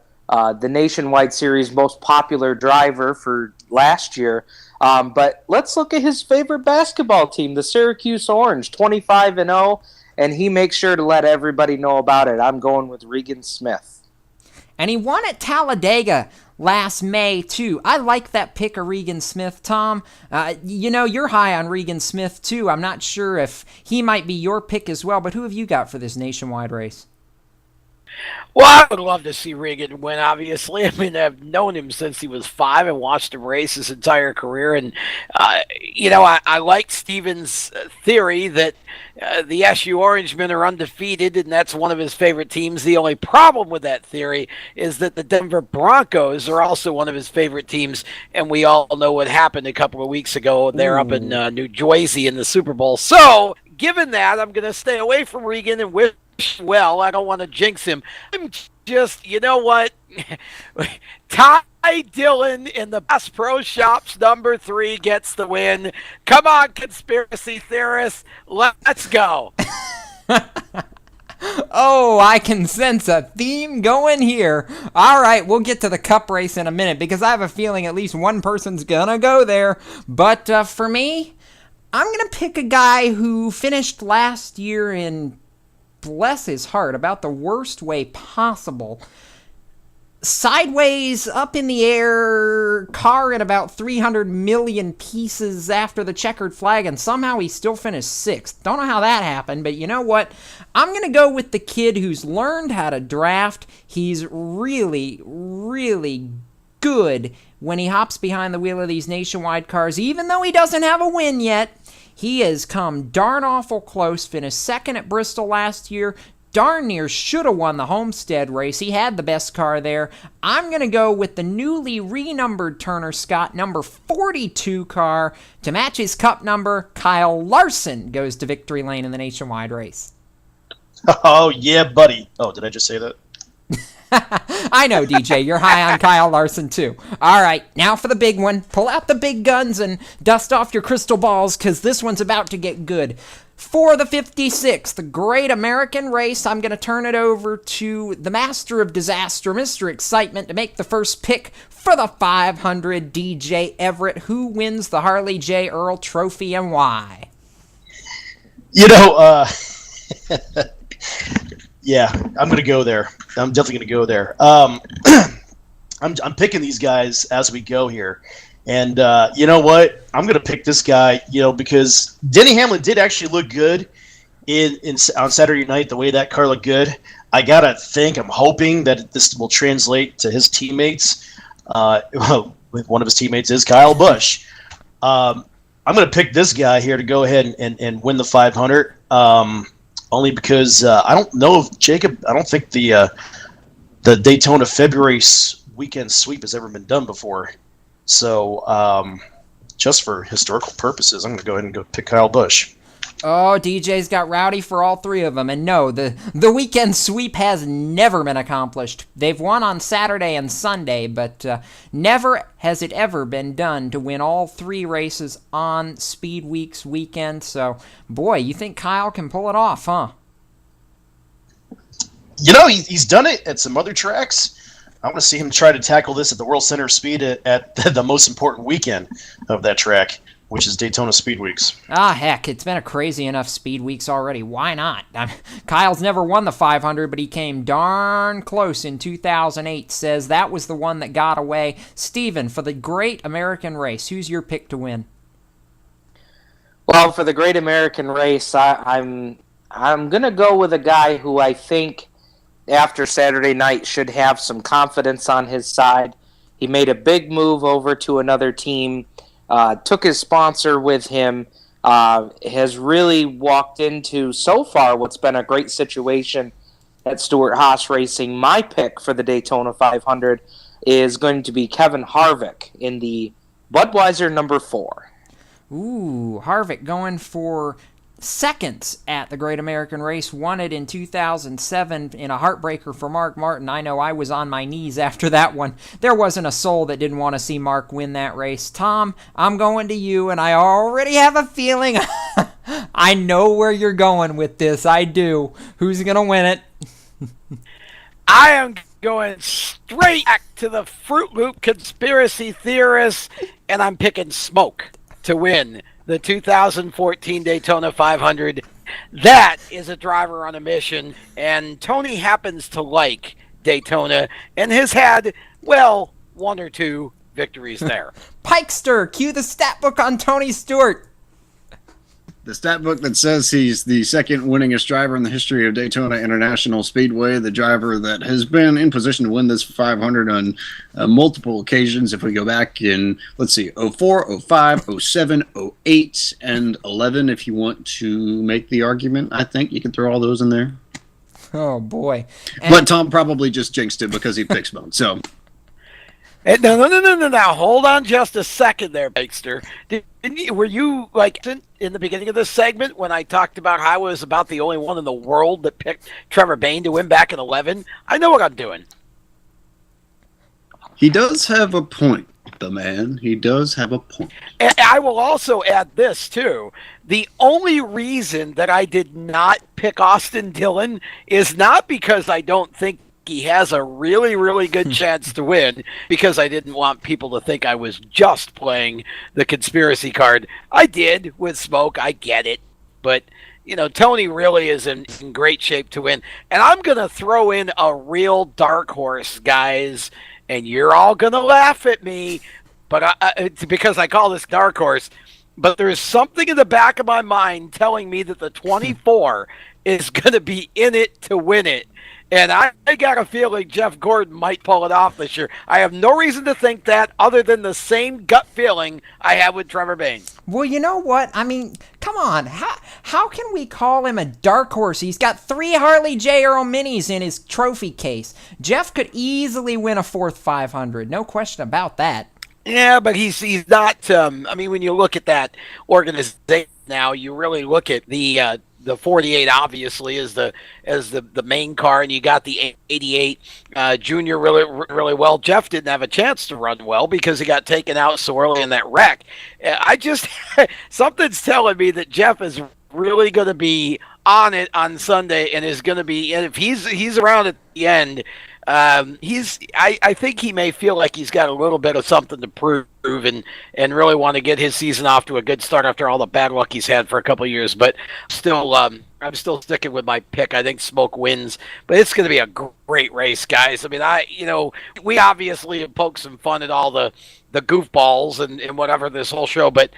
Nationwide Series most popular driver for last year, but let's look at his favorite basketball team, the Syracuse Orange, 25-0, and he makes sure to let everybody know about it. I'm going with Regan Smith. And he won at Talladega last May, too. I like that pick of Regan Smith, Tom. You're high on Regan Smith, too. I'm not sure if he might be your pick as well, but who have you got for this Nationwide race? Well, I would love to see Regan win, obviously. I mean, I've known him since he was 5 and watched him race his entire career. And, I like Steven's theory that the SU Orangemen are undefeated, and that's one of his favorite teams. The only problem with that theory is that the Denver Broncos are also one of his favorite teams, and we all know what happened a couple of weeks ago. They're up in New Jersey in the Super Bowl. So, given that, I'm going to stay away from Regan and wish well. I don't want to jinx him. I'm just, you know what? Ty Dillon in the Bass Pro Shops number 3 gets the win. Come on, conspiracy theorists. Let's go. Oh, I can sense a theme going here. All right, we'll get to the cup race in a minute because I have a feeling at least one person's going to go there. But for me, I'm going to pick a guy who finished last year in, bless his heart, about the worst way possible. Sideways, up in the air, car in about 300 million pieces after the checkered flag, and somehow he still finished 6th. Don't know how that happened, but you know what? I'm going to go with the kid who's learned how to draft. He's really, really good when he hops behind the wheel of these Nationwide cars, even though he doesn't have a win yet. He has come darn awful close, finished 2nd at Bristol last year, darn near should have won the Homestead race. He had the best car there. I'm going to go with the newly renumbered Turner Scott number 42 car. To match his cup number, Kyle Larson goes to victory lane in the Nationwide race. Oh, yeah, buddy. Oh, did I just say that? I know, DJ. You're high on Kyle Larson, too. All right, now for the big one. Pull out the big guns and dust off your crystal balls, because this one's about to get good. For the 56th Great American Race, I'm going to turn it over to the master of disaster, Mr. Excitement, to make the first pick for the 500, DJ Everett. Who wins the Harley J. Earl Trophy and why? Yeah, I'm going to go there. I'm definitely going to go there. I'm picking these guys as we go here. And you know what? I'm going to pick this guy, because Denny Hamlin did actually look good on Saturday night, the way that car looked good. I got to think, I'm hoping that this will translate to his teammates. One of his teammates is Kyle Busch. I'm going to pick this guy here to go ahead and win the 500. Only because I don't know if Jacob. I don't think the Daytona February weekend sweep has ever been done before. So just for historical purposes, I'm going to go ahead and go pick Kyle Busch. Oh, DJ's got rowdy for all 3 of them. And no, the weekend sweep has never been accomplished. They've won on Saturday and Sunday, but never has it ever been done to win all 3 races on Speed Week's weekend. So, boy, you think Kyle can pull it off, huh? He's done it at some other tracks. I want to see him try to tackle this at the World Center Speed at the most important weekend of that track, which is Daytona Speed Weeks. Ah, heck, it's been a crazy enough Speed Weeks already. Why not? Kyle's never won the 500, but he came darn close in 2008. Says that was the one that got away. Steven, for the Great American Race, who's your pick to win? Well, for the Great American Race, I'm going to go with a guy who I think after Saturday night should have some confidence on his side. He made a big move over to another team, took his sponsor with him, has really walked into, so far, what's been a great situation at Stewart-Haas Racing. My pick for the Daytona 500 is going to be Kevin Harvick in the Budweiser number 4. Ooh, Harvick going for 2nd at the Great American Race, won it in 2007 in a heartbreaker for Mark Martin. I know I was on my knees after that one. There wasn't a soul that didn't want to see Mark win that race. Tom, I'm going to you, and I already have a feeling I know where you're going with this. I do. Who's going to win it? I am going straight back to the Fruit Loop conspiracy theorists, and I'm picking Smoke to win the 2014 Daytona 500. That is a driver on a mission, and Tony happens to like Daytona and has had, 1 or 2 victories there. Pikester, cue the stat book on Tony Stewart. The stat book that says he's the second winningest driver in the history of Daytona International Speedway, the driver that has been in position to win this 500 on multiple occasions. If we go back in, let's see, 04, 05, 07, 08, and 11, if you want to make the argument, I think you can throw all those in there. Oh, boy. But Tom probably just jinxed it because he picks Bone, so... No. Hold on just a second there, Baxter. Were you, like, in the beginning of this segment when I talked about how I was about the only one in the world that picked Trevor Bayne to win back in 11? I know what I'm doing. He does have a point, the man. He does have a point. And I will also add this, too. The only reason that I did not pick Austin Dillon is not because I don't think he has a really, really good chance to win, because I didn't want people to think I was just playing the conspiracy card. I did with Smoke. I get it. But, Tony really is in great shape to win. And I'm going to throw in a real dark horse, guys, and you're all going to laugh at me, but because I call this dark horse. But there's something in the back of my mind telling me that the 24 is going to be in it to win it. And I got a feeling Jeff Gordon might pull it off this year. I have no reason to think that other than the same gut feeling I have with Trevor Bayne. Well, you know what? I mean, come on. How can we call him a dark horse? He's got 3 Harley J. Earl Minis in his trophy case. Jeff could easily win a 4th 500. No question about that. Yeah, but he's not. When you look at that organization now, you really look at the 48 obviously is the main car, and you got the 88 Junior really well. Jeff didn't have a chance to run well because he got taken out so early in that wreck. Something's telling me that Jeff is really going to be on it on Sunday and is going to be. And if he's around at the end. I think he may feel like he's got a little bit of something to prove and really want to get his season off to a good start after all the bad luck he's had for a couple of years. But still, I'm still sticking with my pick. I think Smoke wins, but it's going to be a great race, guys. I mean, we obviously have poked some fun at all the goofballs and whatever this whole show, but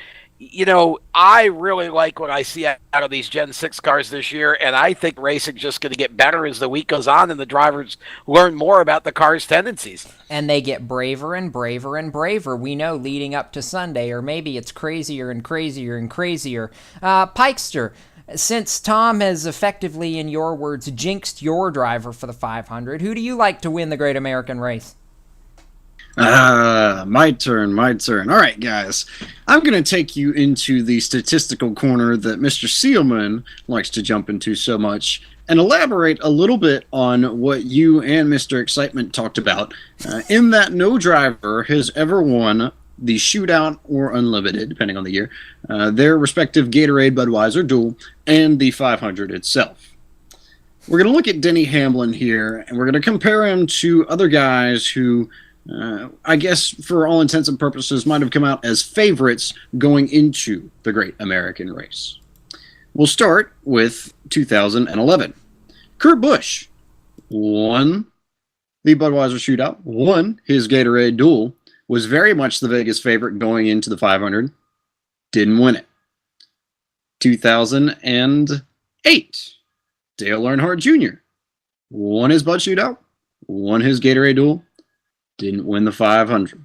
I really like what I see out of these Gen 6 cars this year, and I think racing's just going to get better as the week goes on and the drivers learn more about the car's tendencies. And they get braver and braver and braver, we know, leading up to Sunday, or maybe it's crazier and crazier and crazier. Pikester, since Tom has effectively, in your words, jinxed your driver for the 500, who do you like to win the Great American Race? My turn. All right, guys. I'm going to take you into the statistical corner that Mr. Seelman likes to jump into so much and elaborate a little bit on what you and Mr. Excitement talked about, in that no driver has ever won the Shootout or Unlimited, depending on the year, their respective Gatorade Budweiser Duel, and the 500 itself. We're going to look at Denny Hamlin here, and we're going to compare him to other guys who... I guess for all intents and purposes might have come out as favorites going into the Great American Race. We'll start with 2011. Kurt Busch won the Budweiser Shootout, won his Gatorade Duel, was very much the Vegas favorite going into the 500, didn't win it. 2008, Dale Earnhardt Jr. won his Bud Shootout, won his Gatorade Duel, didn't win the 500.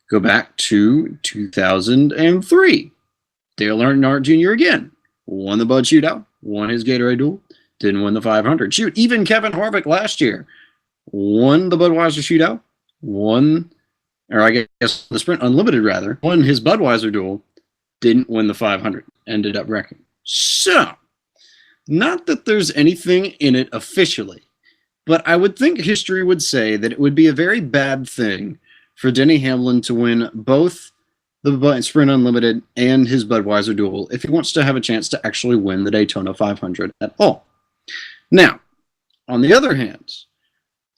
Go back to 2003. Dale Earnhardt Jr. again. Won the Bud Shootout. Won his Gatorade Duel. Didn't win the 500. Shoot, even Kevin Harvick last year won the Budweiser Shootout. Won, or I guess the Sprint Unlimited rather. Won his Budweiser Duel. Didn't win the 500. Ended up wrecking. So, not that there's anything in it officially, but I would think history would say that it would be a very bad thing for Denny Hamlin to win both the Sprint Unlimited and his Budweiser Duel if he wants to have a chance to actually win the Daytona 500 at all. Now, on the other hand,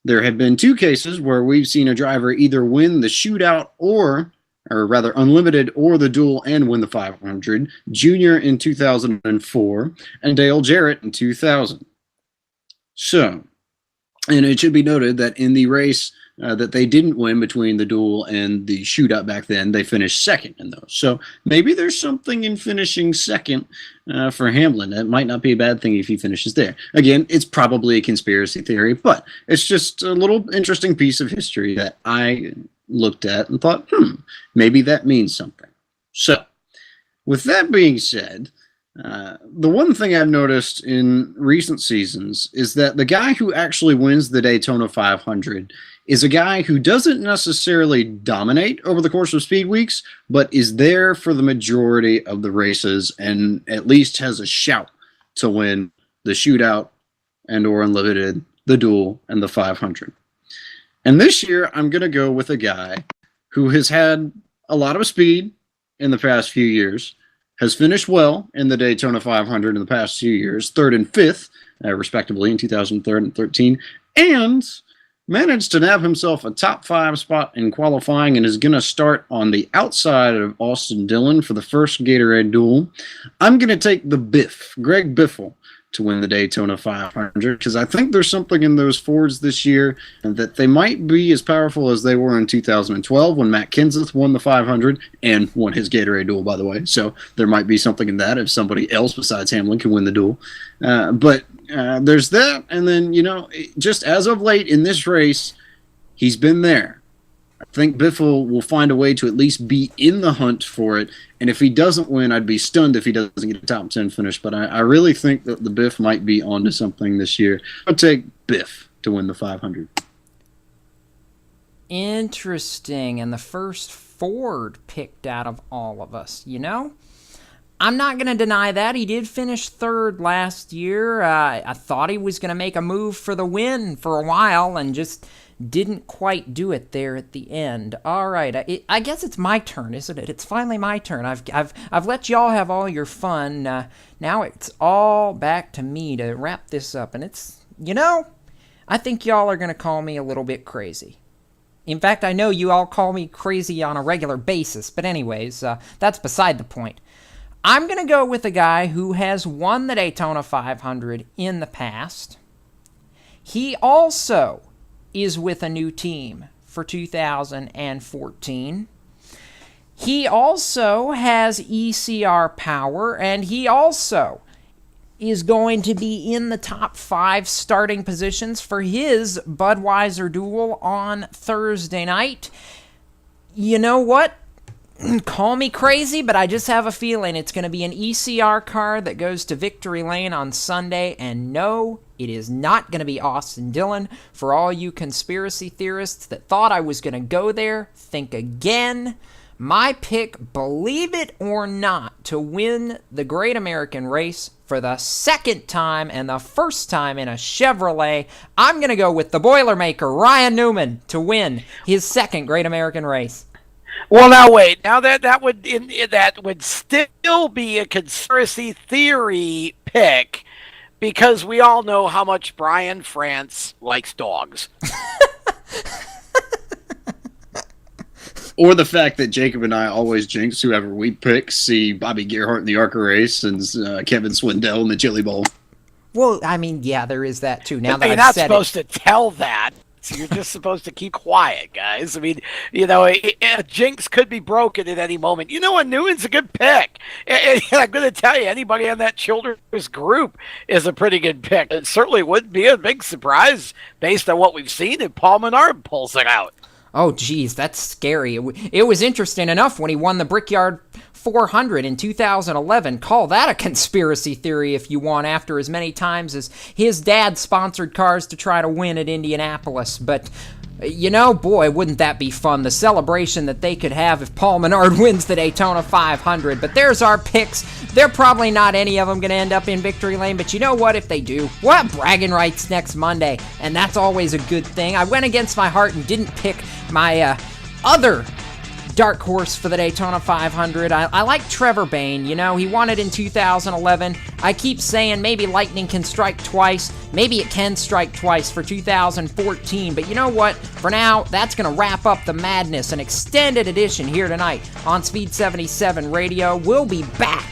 there have been 2 cases where we've seen a driver either win the Shootout or rather Unlimited or the Duel and win the 500. Junior in 2004 and Dale Jarrett in 2000. So... and it should be noted that in the race that they didn't win between the duel and the shootout back then. They finished second in those. So maybe there's something in finishing second for Hamlin. It might not be a bad thing if he finishes there. Again, it's probably a conspiracy theory, but it's just a little interesting piece of history that I looked at and thought, maybe that means something. So, with that being said, the one thing I've noticed in recent seasons is that the guy who actually wins the Daytona 500 is a guy who doesn't necessarily dominate over the course of speed weeks, but is there for the majority of the races and at least has a shout to win the shootout and or unlimited, the duel, and the 500. And this year, I'm going to go with a guy who has had a lot of speed in the past few years, has finished well in the Daytona 500 in the past few years, 3rd and 5th, respectively, in 2013 and 13, and managed to nab himself a top 5 spot in qualifying and is going to start on the outside of Austin Dillon for the first Gatorade duel. I'm going to take the Biff, Greg Biffle, to win the Daytona 500 because I think there's something in those Fords this year and that they might be as powerful as they were in 2012 when Matt Kenseth won the 500 and won his Gatorade duel, by the way. So there might be something in that if somebody else besides Hamlin can win the duel. But there's that, and then, just as of late in this race, he's been there. I think Biffle will find a way to at least be in the hunt for it, and if he doesn't win, I'd be stunned if he doesn't get a top 10 finish, but I really think that the Biff might be onto something this year. I'll take Biff to win the 500. Interesting, and the first Ford picked out of all of us, I'm not going to deny that. He did finish 3rd last year. I thought he was going to make a move for the win for a while and just didn't quite do it there at the end. All right, I guess it's my turn, isn't it? It's finally my turn. I've let y'all have all your fun. Now it's all back to me to wrap this up, and it's, I think y'all are going to call me a little bit crazy. In fact, I know you all call me crazy on a regular basis, but anyways, that's beside the point. I'm going to go with a guy who has won the Daytona 500 in the past. He also is with a new team for 2014. He also has ECR power, and he also is going to be in the top 5 starting positions for his Budweiser duel on Thursday night. You know what? Call me crazy, but I just have a feeling it's going to be an ECR car that goes to victory lane on Sunday, and no, it is not going to be Austin Dillon. For all you conspiracy theorists that thought I was going to go there, think again. My pick, believe it or not, to win the Great American Race for the second time and the first time in a Chevrolet, I'm going to go with the Boilermaker, Ryan Newman, to win his second Great American Race. Well, now wait. Now that would still be a conspiracy theory pick, because we all know how much Brian France likes dogs. Or the fact that Jacob and I always jinx whoever we pick, see Bobby Gerhart in the ARCA race and Kevin Swindell in the Chili Bowl. Well, I mean, yeah, there is that too. Now that you're I've not said supposed to tell that. So you're just supposed to keep quiet, guys. I mean, a jinx could be broken at any moment. Newman's a good pick. And I'm going to tell you, anybody on that Childress group is a pretty good pick. It certainly wouldn't be a big surprise based on what we've seen if Paul Menard pulls it out. Oh, geez, that's scary. It was interesting enough when he won the Brickyard 400 in 2011. Call that a conspiracy theory if you want, after as many times as his dad sponsored cars to try to win at Indianapolis. But, boy, wouldn't that be fun, the celebration that they could have if Paul Menard wins the Daytona 500. But there's our picks. They're probably not any of them going to end up in victory lane, but you know what? If they do, we'll have bragging rights next Monday, and that's always a good thing. I went against my heart and didn't pick my other dark horse for the Daytona 500. I like Trevor Bayne. He won it in 2011. I keep saying maybe lightning can strike twice. Maybe it can strike twice for 2014. But you know what? For now, that's going to wrap up the madness, an extended edition here tonight on Speed 77 Radio. We'll be back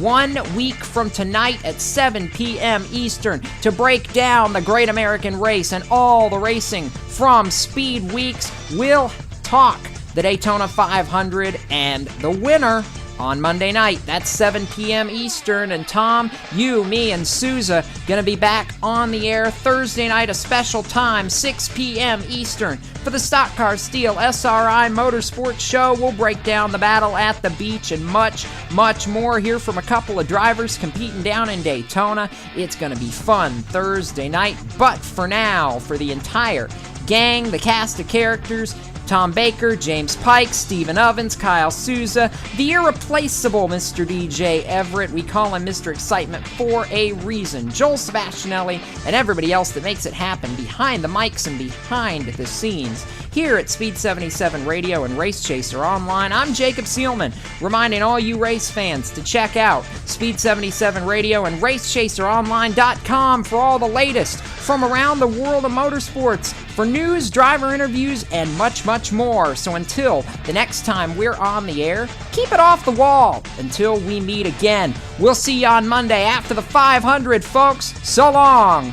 1 week from tonight at 7 p.m. Eastern to break down the Great American Race and all the racing from Speed Weeks. We'll talk the Daytona 500 and the winner on Monday night. That's 7 p.m. Eastern. And Tom, you, me, and Sousa gonna be back on the air Thursday night, a special time, 6 p.m. Eastern, for the Stock Car Steel SRI Motorsports Show. We'll break down the battle at the beach and much, much more. Hear from a couple of drivers competing down in Daytona. It's gonna be fun Thursday night. But for now, for the entire gang, the cast of characters, Tom Baker, James Pike, Stephen Ovens, Kyle Sousa, the irreplaceable Mr. DJ Everett, we call him Mr. Excitement for a reason, Joel Sebastianelli, and everybody else that makes it happen behind the mics and behind the scenes. Here at Speed 77 Radio and Race Chaser Online, I'm Jacob Seelman, reminding all you race fans to check out Speed 77 Radio and RaceChaserOnline.com for all the latest from around the world of motorsports, for news, driver interviews, and much, much more. So until the next time we're on the air, keep it off the wall. Until we meet again, we'll see you on Monday after the 500, folks. So long.